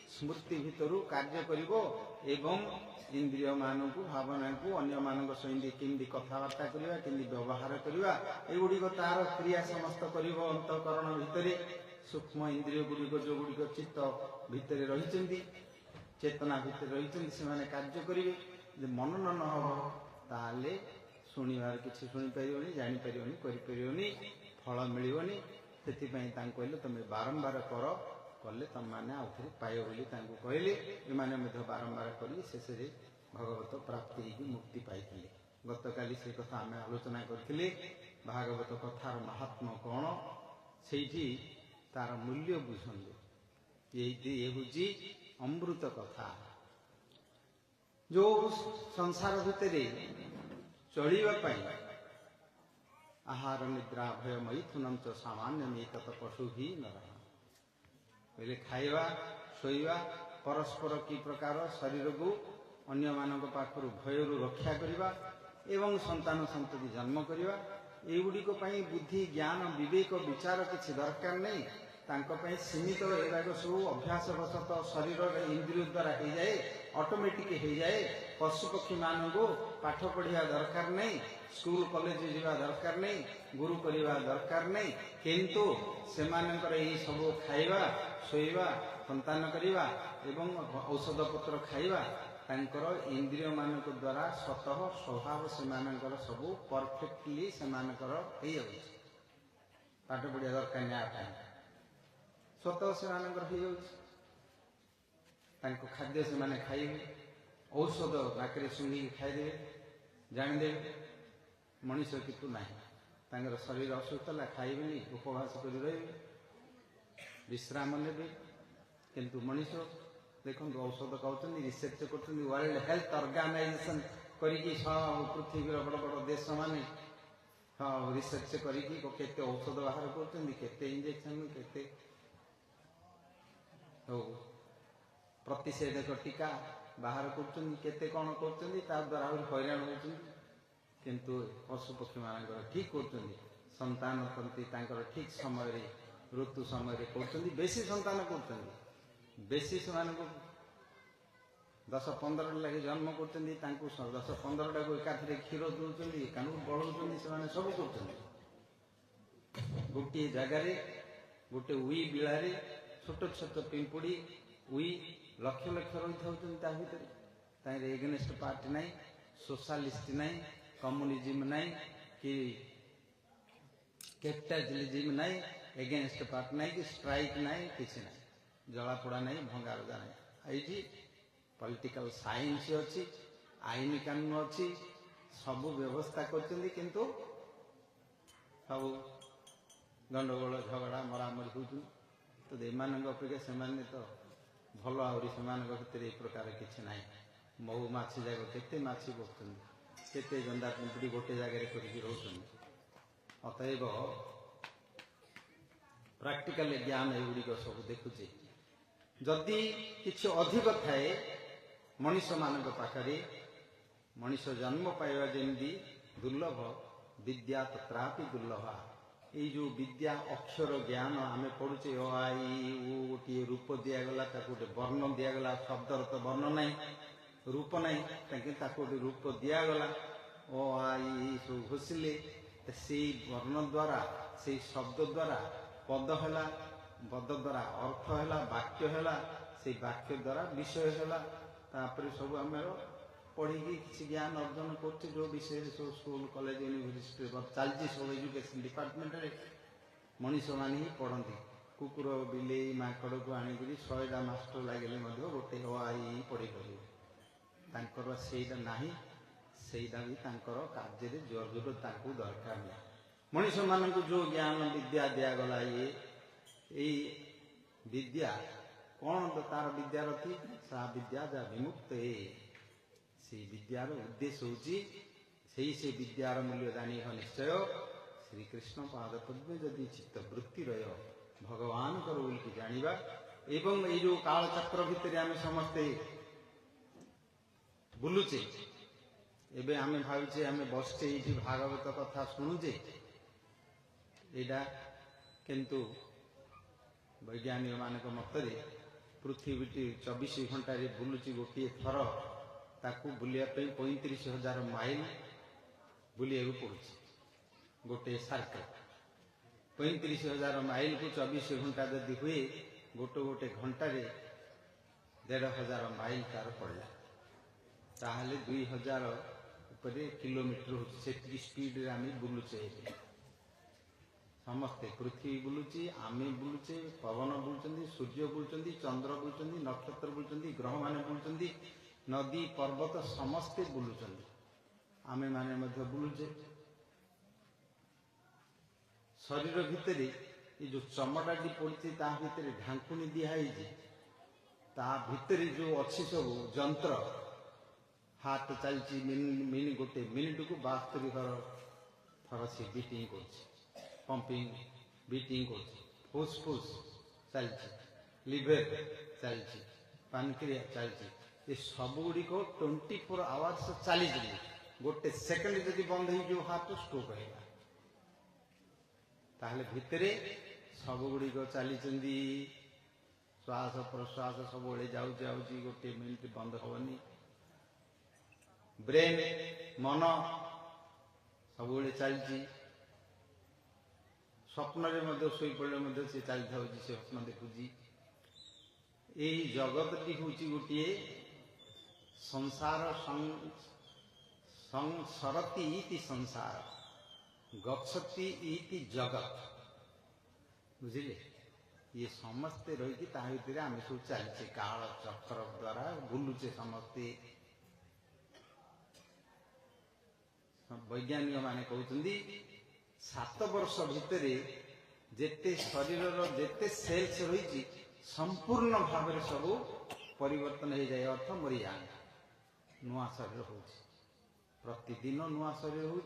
ସ୍ମୃତି ଭିତରୁ କାର୍ଯ୍ୟ କରିବ ଏବଂ ଇନ୍ଦ୍ରିୟ ମାନଙ୍କୁ, ଭାବନାକୁ ଅନ୍ୟମାନଙ୍କ ସହିତ କେମିତି କଥାବାର୍ତ୍ତା କରିବା, କେମିତି ବ୍ୟବହାର କରିବା, ଏଗୁଡ଼ିକ ତାର କ୍ରିୟା ସମସ୍ତ କରିବ। ଅନ୍ତଃକରଣ ଭିତରେ ସୂକ୍ଷ୍ମ ଇନ୍ଦ୍ରିୟ ଗୁଡ଼ିକ ଯେଉଁଗୁଡ଼ିକ ଚିତ୍ତ ଭିତରେ ରହିଛନ୍ତି, ଚେତନା ଭିତରେ ରହିଛନ୍ତି, ସେମାନେ କାର୍ଯ୍ୟ କରିବେ। ଯେ ମନନ ନ ହେବ ତାହେଲେ ଶୁଣିବାର କିଛି ଶୁଣିପାରିବନି, ଜାଣିପାରିବନି, କରିପାରିବନି, ଫଳ ମିଳିବନି। ସେଥିପାଇଁ ତାଙ୍କୁ କହିଲେ ତମେ ବାରମ୍ବାର କର, କଲେ ତମମାନେ ଆଉଥରେ ପାଇବ ବୋଲି ତାଙ୍କୁ କହିଲେ। ଏମାନେ ମଧ୍ୟ ବାରମ୍ବାର କରି ଶେଷରେ ଭଗବତ ପ୍ରାପ୍ତି ହେଇକି ମୁକ୍ତି ପାଇଥିଲେ। ଗତକାଲି ସେ କଥା ଆମେ ଆଲୋଚନା କରିଥିଲେ। ଭାଗବତ କଥାର ମହାତ୍ମ୍ୟ କ'ଣ, ସେଇଠି ତାର ମୂଲ୍ୟ ବୁଝନ୍ତୁ। ଏ ହେଉଛି ଅମୃତ କଥା। ଯେଉଁ ସଂସାର ଭିତରେ ଚଳିବା ପାଇଁ ଆହାର ନିଦ୍ରା ଭୟ ମୈଥୁନଞ୍ଚ ସାମାନ୍ୟମେତତ ପଶୁଭି ନରଃ, କହିଲେ ଖାଇବା, ଶୋଇବା, ପରସ୍ପର କି ପ୍ରକାର ଶରୀରକୁ ଅନ୍ୟମାନଙ୍କ ପାଖରୁ ଭୟରୁ ରକ୍ଷା କରିବା ଏବଂ ସନ୍ତାନ ସନ୍ତତି ଜନ୍ମ କରିବା, ଏଗୁଡ଼ିକ ପାଇଁ ବୁଦ୍ଧି, ଜ୍ଞାନ, ବିବେକ, ବିଚାର କିଛି ଦରକାର ନାହିଁ। ତାଙ୍କ ପାଇଁ ସୀମିତ ଏଗୁଡ଼ାକ ସବୁ ଅଭ୍ୟାସବଶତଃ ଶରୀରରେ ଇନ୍ଦ୍ରିୟ ଦ୍ୱାରା ହେଇଯାଏ, ଅଟୋମେଟିକ୍ ହେଇଯାଏ। ପଶୁପକ୍ଷୀମାନଙ୍କୁ ପାଠ ପଢ଼ିବା ଦରକାର ନାହିଁ, ସ୍କୁଲ କଲେଜ ଯିବା ଦରକାର ନାହିଁ, ଗୁରୁ କରିବା ଦରକାର ନାହିଁ। କିନ୍ତୁ ସେମାନଙ୍କର ଏହି ସବୁ ଖାଇବା, ଶୋଇବା, ସନ୍ତାନ କରିବା ଏବଂ ଔଷଧପତ୍ର ଖାଇବା ତାଙ୍କର ଇନ୍ଦ୍ରିୟମାନଙ୍କ ଦ୍ୱାରା ସ୍ୱତଃ ସ୍ୱଭାବ ସେମାନଙ୍କର ସବୁ ପରଫେକ୍ଟଲି ସେମାନଙ୍କର ହେଇଯାଉଛି। ପାଠ ପଢ଼ିବା ଦରକାର ନାହିଁ ଆ ପାଇଁ, ସ୍ୱତଃ ସେମାନଙ୍କର ହେଇଯାଉଛି। ତାଙ୍କ ଖାଦ୍ୟ ସେମାନେ ଖାଇବେ, ଔଷଧ ନାକରେ ଶୁଙ୍ଘିକି ଖାଇଦେବେ, ଜାଣିଦେବେ। ମଣିଷ କିନ୍ତୁ ନାହିଁ, ତାଙ୍କର ଶରୀର ଅସୁସ୍ଥ ହେଲା ଖାଇବେନି, ଉପବାସ କରି ରହିବେ, ବିଶ୍ରାମ ନେବେ। କିନ୍ତୁ ମଣିଷ ଦେଖନ୍ତୁ ଔଷଧ ଖାଉଛନ୍ତି, ରିସର୍ଚ୍ଚ କରୁଛନ୍ତି, ୱାର୍ଲଡ ହେଲ୍ଥ ଅର୍ଗାନାଇଜେସନ କରିକି ସବୁ ପୃଥିବୀର ବଡ଼ ବଡ଼ ଦେଶମାନେ ରିସର୍ଚ୍ଚ କରିକି କେତେ ଔଷଧ ବାହାର କରୁଛନ୍ତି, କେତେ ଇଞ୍ଜେକ୍ସନ, କେତେ ପ୍ରତିଷେଧକ ଟୀକା ବାହାର କରୁଛନ୍ତି, କେତେ କ'ଣ କରୁଛନ୍ତି, ତା ଦ୍ୱାରା ଆହୁରି ହଇରାଣ ହେଉଛନ୍ତି। କିନ୍ତୁ ପଶୁପକ୍ଷୀମାନଙ୍କର ଠିକ୍ କରୁଛନ୍ତି, ସନ୍ତାନ କରନ୍ତି ତାଙ୍କର ଠିକ୍ ସମୟରେ, ଋତୁ ସମୟରେ କରୁଛନ୍ତି, ବେଶୀ ସନ୍ତାନ କରୁଛନ୍ତି, ବେଶୀ ସେମାନଙ୍କୁ 10-15 ଲାଗି ଜନ୍ମ କରୁଛନ୍ତି, ତାଙ୍କୁ 10-15ଟାକୁ ଏକାଥରେ କ୍ଷୀର ଦେଉଛନ୍ତି, ତାଙ୍କୁ ବଢ଼ଉଛନ୍ତି, ସେମାନେ ସବୁ କରୁଛନ୍ତି। ଗୋଟିଏ ଜାଗାରେ ଗୋଟେ ଉଇ ବିଳାରେ ଛୋଟ ଛୋଟ ପିମ୍ପୁଡ଼ି ଉଇ ଲକ୍ଷ ଲକ୍ଷ ରହିଥାଉଛନ୍ତି ତା ଭିତରେ। ତାଙ୍କର ଏଗେନେଷ୍ଟ ପାର୍ଟି ନାହିଁ, ସୋଶାଲିଷ୍ଟ ନାହିଁ, କମ୍ୟୁନିଜିମ୍ ନାହିଁ, କି କ୍ୟାପିଟାଲିଜିମ୍ ନାହିଁ, ଏଗେନେଷ୍ଟ ପାର୍ଟି ନାହିଁ, କି ଷ୍ଟ୍ରାଇକ୍ ନାହିଁ, କିଛି ନାହିଁ, ଜଳାପୋଡ଼ା ନାହିଁ, ଭଙ୍ଗାରୁଜା ନାହିଁ। ଏଇଠି ପଲିଟିକାଲ ସାଇନ୍ସ ଅଛି, ଆଇନ କାନୁନ ଅଛି, ସବୁ ବ୍ୟବସ୍ଥା କରିଛନ୍ତି, କିନ୍ତୁ ସବୁ ଗଣ୍ଡଗୋଳ, ଝଗଡ଼ା, ମରାମରି ହେଉଛନ୍ତି। ତ ଏମାନଙ୍କ ଅପେକ୍ଷା ସେମାନେ ତ ଭଲ, ଆହୁରି ସେମାନଙ୍କ ଭିତରେ ଏ ପ୍ରକାର କିଛି ନାହିଁ। ମହୁ ମାଛି ଯାକ କେତେ ମାଛି ବସୁଛନ୍ତି, କେତେ ଗନ୍ଦା ପିମ୍ପୁଡ଼ି ଗୋଟେ ଜାଗାରେ କରିକି ରହୁଛନ୍ତି। ଅତଏବ ପ୍ରାକ୍ଟିକାଲ ଜ୍ଞାନ ଏଗୁଡ଼ିକ ସବୁ ଦେଖୁଛି। ଯଦି କିଛି ଅଧିକ ଥାଏ ମଣିଷମାନଙ୍କ ପାଖରେ, ମଣିଷ ଜନ୍ମ ପାଇବା ଯେମିତି ଦୁର୍ଲଭ, ବିଦ୍ୟା ତତ୍ରାପି ଦୁର୍ଲଭା। ଏଇ ଯେଉଁ ବିଦ୍ୟା, ଅକ୍ଷର ଜ୍ଞାନ ଆମେ ପଢ଼ୁଛେ, ଅ ଆ ଇ ଉ, ଗୋଟିଏ ରୂପ ଦିଆଗଲା, ତାକୁ ଗୋଟେ ବର୍ଣ୍ଣ ଦିଆଗଲା, ଶବ୍ଦର ତ ବର୍ଣ୍ଣ ନାହିଁ, ରୂପ ନାହିଁ, ତାକୁ ଗୋଟେ ରୂପ ଦିଆଗଲା, ଅ ଆ ଇ ସବୁ ଘୋଷିଲେ, ସେଇ ବର୍ଣ୍ଣ ଦ୍ୱାରା, ସେଇ ଶବ୍ଦ ଦ୍ୱାରା ପଦ ହେଲା, ପଦ ଦ୍ୱାରା ଅର୍ଥ ହେଲା, ବାକ୍ୟ ହେଲା, ସେଇ ବାକ୍ୟ ଦ୍ୱାରା ବିଷୟ ହେଲା। ତାପରେ ସବୁ ଆମର ପଢ଼ିକି କିଛି ଜ୍ଞାନ ଅର୍ଜନ କରୁଛେ, ଯେଉଁ ବିଷୟରେ ସବୁ ସ୍କୁଲ, କଲେଜ, ୟୁନିଭର୍ସିଟିରେ ଚାଲିଛି, ସବୁ ଏଜୁକେସନ ଡିପାର୍ଟମେଣ୍ଟରେ ମଣିଷମାନେ ହିଁ ପଢ଼ନ୍ତି। କୁକୁର, ବିଲେଇ, ମାଙ୍କଡ଼କୁ ଆଣିକରି 100ଟା ମାଷ୍ଟର ଲାଗିଲେ ମଧ୍ୟ ଗୋଟେ ଅ ଆ ଇ ପଢ଼ି ପାରିବେ। ତାଙ୍କର ସେଇଟା ନାହିଁ, ସେଇଟା ବି ତାଙ୍କର କାର୍ଯ୍ୟରେ ଜରୁର ତାଙ୍କୁ ଦରକାର ନାହିଁ। मनीष मान को जो ज्ञान विद्या दिगला ये विद्या कौन तो तार विद्यारथी सा विद्या जा विमुक्त से विद्यार उद्देश्य होची से विद्यार मूल्य जानी निश्चय श्रीकृष्ण पाद पद्मे जदि चित्त वृत्ति रह भगवान कर बोलिकी जानिबा एवं ये जो कालचक्र भितर आम समस्ते बुलुचे एबे आमे भाविचे आमे बसचे ये भागवत कथा शुणुचे एटा किंतु वैज्ञानिक मान मतरे पृथ्वी 24 घंटा बुलुची गोटे थर ताकू बुलिया 35,000 माइल बुलिया पड़ुଛି गोटे सर्कल 35,000 माइल को 24 घंटा जदि हुए गोटे गोटे घंटे 1,500 माइल तार पड़ा ताहले 2,000 किलोमीटर हो स्पीड रे आम बुलुचे समस्ते पृथ्वी बुलुची आमे बुलुचे पवन बुलुचंदी सूर्य बुलुचंदी चंद्र बुलुचंदी नक्षत्र बुलुचंदी ग्रह माने बुलुचंदी नदी पर्वत समस्ते बुलुचंदी आमे माने मध्य बुलुचे शरीर भितर ये जो चमड़ाटी पड़ी ता भितर ढांकुनी दिखाई ता भितर जो अच्छी सब जंत्र हाथ चलती मिनिट गोटे मिनिट को 72 थर से बीटिंग कर पंपिंग बीटिंग कर फुसफुस चलती लिवर चलती पानक्रिया चलती ये सबुगुड़िक 24 आवर्स चली गोटे सेकेंड जदि बंद हो हाथ स्ट्रोक है ताहले भितरे सबुगुड़िक चली श्वास प्रश्वास सब जाऊँगी गोटे मिनिट बंद हेनी ब्रेन मन सब चलती स्वप्न शोई पड़े से चली था स्वप्न देखुची यही जगत हूँ गोटे संसार संसरती इति संसार गच्छति इति जगत बुझिले ये समस्ते रही भितर आम सब चलचे काल चक्र द्वारा बुलुचे समस्ते वैज्ञानिक माने कहते 7 वर्ष भितर जेते शरीर जेते सेल्स रही संपूर्ण भाव सब परिवर्तन हो जाए अर्थ मरी जाए नुआ शरीर हो प्रतिदिन नुआ शरीर हो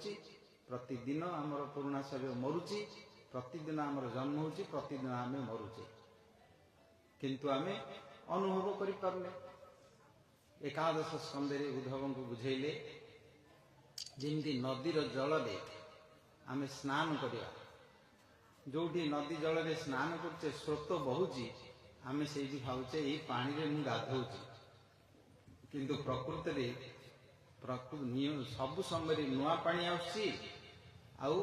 प्रतिदिन आमर पुराना शरीर मरुची प्रतिदिन आमर जन्म हो प्रतिदिन आम मरुचे किंतु आमे अनुभव करि पारले एकादश स्कंदे उद्धव को बुझेले जमी नदीर जल आमे स्नान करिया जो नदी जल स्नान करचे स्रोत बहुची आमे से भावचे ये पानी रे मु गाधौची किंतु प्रकृति सब समय नुआ पानी आउची आउ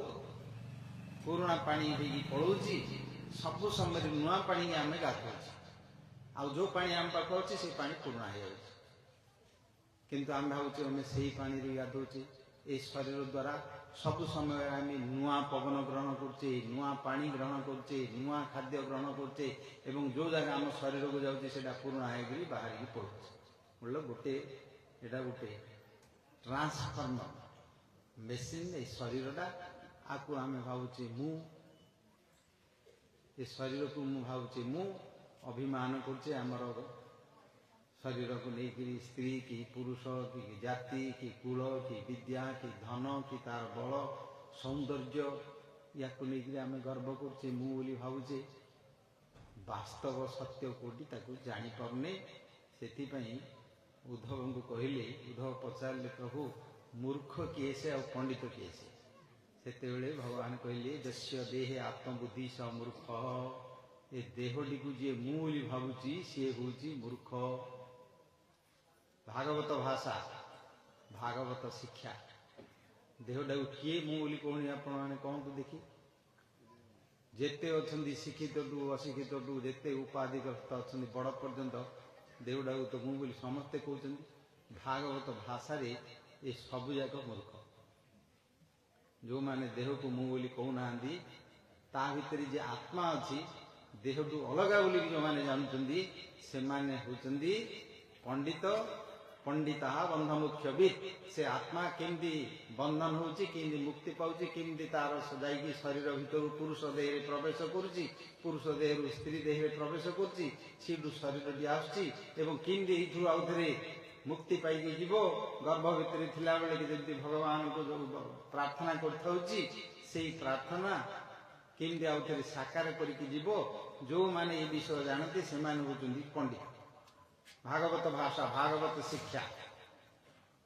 पुराना पानी होगी पड़ोची सब समय नुआ पानी आमे गाधौची आउ जो पानी आम पाख अच्छे से पानी पुराना हो किंतु आम भावचे आम से पानी रे गाधौचे ये शरीर द्वारा सब समय आम नुआ पवन ग्रहण करचे नुआ पानी ग्रहण करचे नुआ खाद्य ग्रहण करचे एवं जो जगह आम शरीर को जाऊँचे से पुराना होगी बाहर की पड़े बोलो गोटे एटा गोटे ट्रांसफर्मर मेसीन ये शरीरटा आपको आम भावचे मु ये शरीर को मु भावचे मु अभिमान करचे आमर शरीर को लेकिन स्त्री कि पुरुष कि जाति कि कुल कि विद्या कि धन कि तार बल सौंदर्य या आम गर्व करचे मु बोली भावुचे वास्तव सत्य कोटी ताकू जानी पारने से उद्धव को कहले उद्धव पचारे प्रभु मूर्ख किए से और पंडित किए से भगवान कहले जस्य देहे आत्मबुद्धि स मूर्ख ए देहटी को जी मु बोली भावुची सी हूँ मूर्ख भागवत भाषा भागवत शिक्षा देहटा किए मु बोली कहूनी आपण मैंने कहतु देखी जेते अच्छा शिक्षित टू अशिक्षित टू जेते उपाधिग्रस्त अच्छा बड़ पर्यंत देहटा तो मु बोली समस्ते कहते भागवत भाषा रे ये सबु जाक मूर्ख जो माने देह को मु बोली कहूना ता भितर जे आत्मा अच्छी देह टू अलग बोली जो माने जानते से माने होचंदी पंडित पंडिता बंध मुख्य विद से आत्मा केमती बंधन होची केमती मुक्ति पाउची केमती तार सजाई शरीर भीतर पुरुष देह प्रवेश करुची पुरुष देह स्त्री देह प्रवेश करुची सीठू शरीर आसुची एवं केमती एठू आउ थे मुक्ति पाई जीव गर्भ भितर थिला बेले जमी भगवान को जो प्रार्थना करथाउची सेही प्रार्थना केमती आउ थे साकार करके जीव जो माने ये विषय जानते से होचंदी पंडित भागवत भाषा भागवत शिक्षा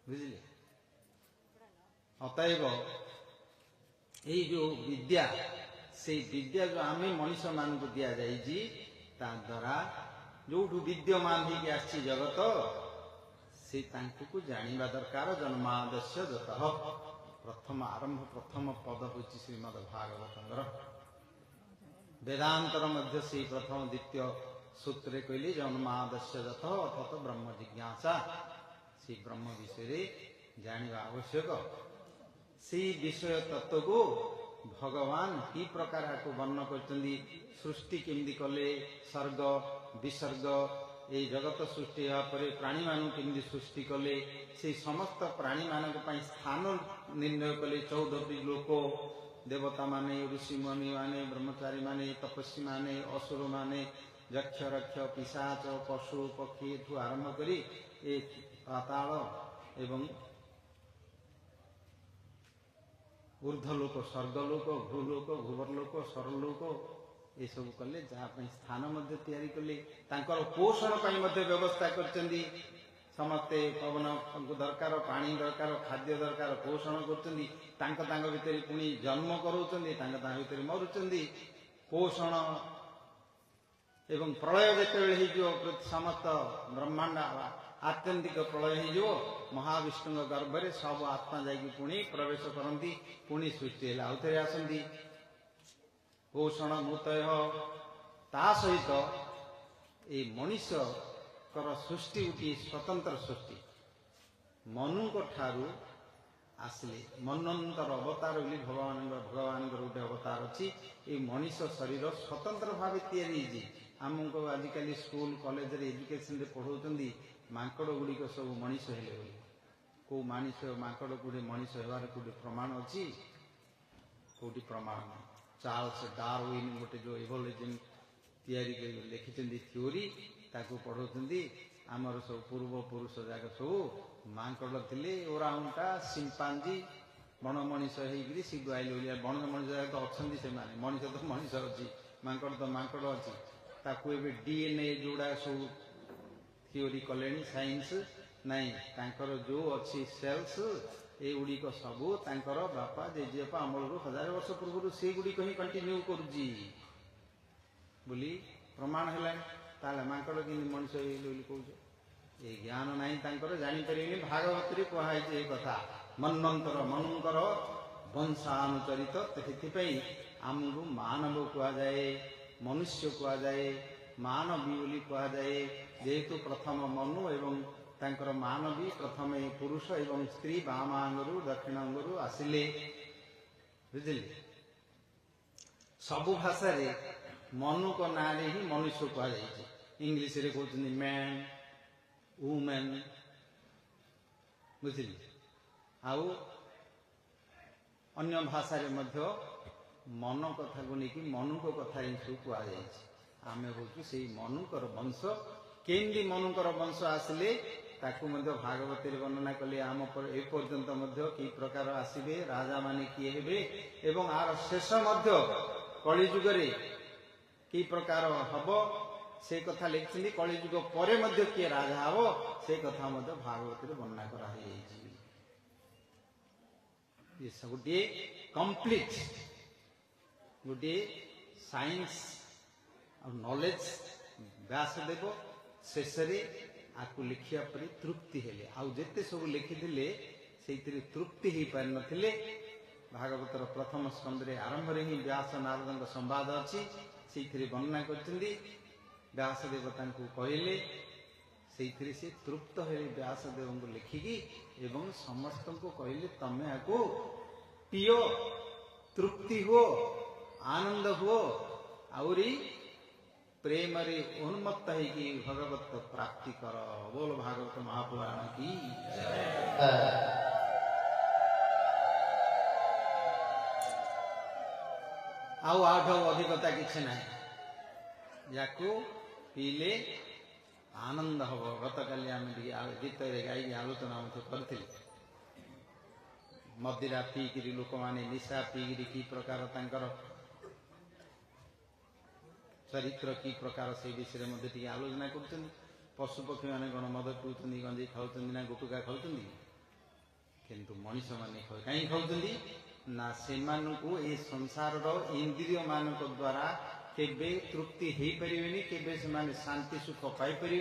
बुझिले अतएव ये जो विद्या से विद्या जो आम मनीष मान को दि जाइए ता द्वारा जो विद्यमान होगी आसी जगत से को जानिबा दरकार जन्मादस्य जत प्रथम आरंभ प्रथम पद हूँ श्रीमद भागवत वेदांतर मध्य से प्रथम द्वितीय सूत्र कहले जन्मादस्य जत अर्थात ब्रह्म जिज्ञासा से ब्रह्म विषय जानिबा आवश्यक से विषय तत्व को भगवान की प्रकार को वर्ण करचंदी सृष्टि केमती कले सर्ग विसर्ग ये जगत सृष्टि पर प्राणी मान केमती सृष्टि कले से समस्त प्राणी मान स्थान निर्णय कले 14टी लोक देवता माने ऋषि मुनि माने ब्रह्मचारी माने तपस्वी माने असुर माने यक्ष रक्ष पिशाच पशु पक्षी ठू आरंभ करी ए पाताल एवं ऊर्ध्वलोक स्वर्गलोक भूलोक भूवरलोक सरलोक ये सब कले जहाँ स्थान मध्य तैयारी कले तांकर पोषण पाई मध्य व्यवस्था करचंदी समस्ते पवन दरकार पानी दरकार खाद्य दरकार पोषण करचंदी तांक भितर पुणी जन्म कराउचंदी तांक भितर मरुचंदी पोषण एवं प्रलय जिते समस्त ब्रह्मांड आत्यंतिक प्रलय हो महाविष्णु गर्भ में सब आत्मा जाकि पुणी प्रवेश करती पुणी सृष्टि आउ थे आसती पोषण मुतय ता सहित ये मनुष्य सृष्टि गोटे स्वतंत्र सृष्टि मनु ठारू आसले मनंतर अवतार बोली भगवान गोटे अवतार अच्छी ये मनुष्य शरीर स्वतंत्र भाव या आमको आजिकल स्कूल कॉलेज एजुकेशन रे पढ़ाऊँ मांकड़ गुड़िक सब मनीष हेले कौ मनीष मांकड़ कौटे मनीष होवार कौटे प्रमाण अच्छी कौटी प्रमाण चार्ल्स डार्विन गोटे जो इवोल्यूशन तैयारी लिखिं थ्योरी ताको पढ़ाऊँ आमर सब पूर्व पुरुष जाक सब मांकड़ थे ओराउंटा सिंपांजी बण मनीष होगी सी आइले बण मनीष जाक अच्छा से मनीष तो मनीष अच्छी मांकड़ तो मांकड़ अच्छी ताकू ए डीएनए जोड़ा सब थ्योरी कले साइंस नाई तांकर जो अच्छी सेल्स ये गुड़िक सबू तांकर बापा जेजेपा अमल 1000 वर्ष पूर्व से गुड़िक ही कंटिन्यू करुची बोली प्रमाण है मांकड़ कि मनुष्य कौच ये ज्ञान नाई तांकर जापर भागवत कहुई कथा मन्वंतर मनुंकर वंशानुचरित आमको मानव कहुए मनुष्य कहुए मानवी बोली कहुए जेहेतु प्रथम मनु एवं तांकर मानवी प्रथम पुरुष एवं स्त्री बामांगरु दक्षिणांगरु आसिले बुझिले सबु भाषा रे मनु को ना रे ही मनुष्य कहुए इंग्लिश रे कहते मैन वुमेन बुझिले आउ अन्य भाषा रे मध्य मन कथा को लेकिन मनु को कथा ही सब कहुए आमे हूँ से मनुकर वंश केमती मनुकर वंश आसिले ताकू भागवत वर्णना कले आम पर एपर्यंत कि प्रकार आसबे राजा माने किए हेबे एवं आर शेष मध्य कलिजुग रे कि प्रकार हब से कथा लिखि कलिजुग परे मध्य किए राजा हब से कथा भागवत वर्णना करा गोटे कंप्लीट गोटे साइंस और नॉलेज व्यासदेव शेष आपको लिखिया पर तृप्ति हेले आउ जेते सब लिखिथिले सेइथिरे तृप्ति ही पार नथिले भागवतर प्रथम स्कंद रे आरंभ रे ही व्यास नारद संवाद अच्छी सेइथिरे वर्णना करछन्ती व्यासदेव तांको कहले सेइथिरे से तृप्त हेले व्यासदेव को लिखिकी एवं समस्त को कहले तमे आको पियो तृप्ति हो आनंद हो आउरी प्रेम रे उन्मत्त है भगवत प्राप्ति कर। बोल भागवत महापुराण की आउ आठ अधिकता किसी ना या पीले आनंद हम। गत काली आम गीत गाई आलोचना करी मदिरा पीकरी लोक मैंने निशा पीकरी कि प्रकार तांकर चरित्र कि प्रकार से विषय में आलोचना कर। पशु पक्षी मैंने कौन मद पीऊँ गंजे खाऊँ ना गुटुका खाऊँ किंतु मनीष मैंने कहीं खाऊँ ना से ए संसार इंद्रिय मान द्वारा केबे तृप्ति हो पारे केबे से माने शांति सुख पाई पारे।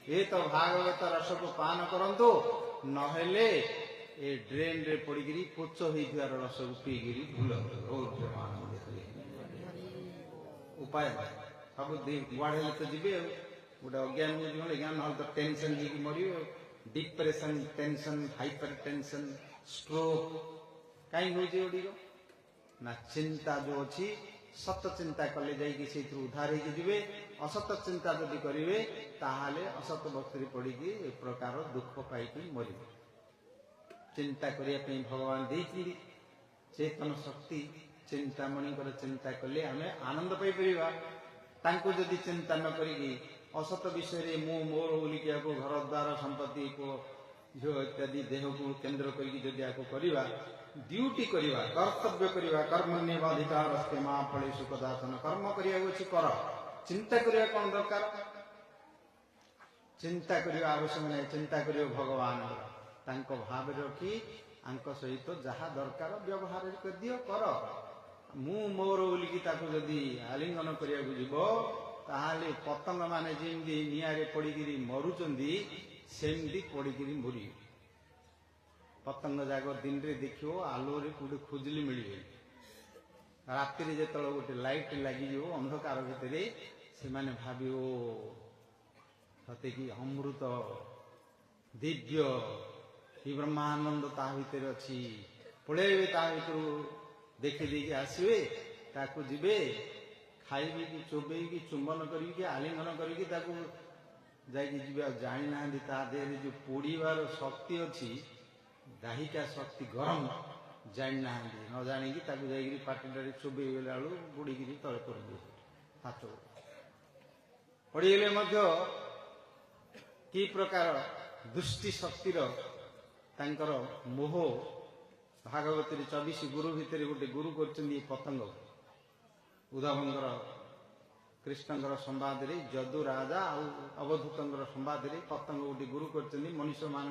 ये तो भागवत रस को पान करंतु नहेले ए ड्रेन रे पड़िकी पोच होइथियार रस को पीगिरी भूलंतु। उपाय सब गुआड़े तो जी गोटे अज्ञान ज्ञान ना तो टेंशन ही मर depression tension hyper tension stroke कहीं हो ना चिंता जो अच्छी सत चिंता कले जाइए से उद्धार होते असत चिंता जदि करेंगे ताहले असत बस्ती पड़ी ए प्रकार दुख पाई मर। चिंता करने भगवान दे चेतन शक्ति चिंतामणि चिंता कले आम आनंद पाई जदि चिंता न करी असत विषय मु मोर बोलिकी घर द्वार संपत्ति झील इत्यादि देह को केन्द्र करवा ड्यूटी करवा कर्तव्य करवा कर्म निवाधिकार अस्ते माँ फले सुखदासन कर्म कर कर चिंता करवा कौन दरकार चिंता करवा आवश्यक नहीं। चिंता कर भगवान भाव रखी सहित जहाँ दरकार व्यवहार कर दियो कर मु मोर बोलिकी जदि आलिंगन करने जीव ताहले पतंग माने जमी निआरे पड़िकी मरुचंदी सेमती पड़िकी मरी। पतंग जाग दिन रे देखो आलोरे कौटे खोजिले मिले राति जो गोटे लाइट लगी अंधकार भितर से माने भावी सते कि अमृत दिव्य कि ब्रह्मानंद ता भीतर अच्छी पड़े ता भर देखी देखी आसवे ताकू जीवे खाइबे कि चोबे कि चुंबन करी आलिंगन करी जानी ना देहरे जो पोड़ार शक्ति अच्छी दाहिका शक्ति गरम जानी ना न जाणी पाटिटारे चोबे गला बुड़ी तले पड़े हाथ पड़गले कि प्रकार दृष्टि शक्तिर तांकर मोह। भागवत 24 गुरु भितर गोटे गुरु कर पतंग उद्धवंकर कृष्णकर संवाद जदु राजा अवधूतर संवाद पतंग गोटे गुरु कर मनुष्य मान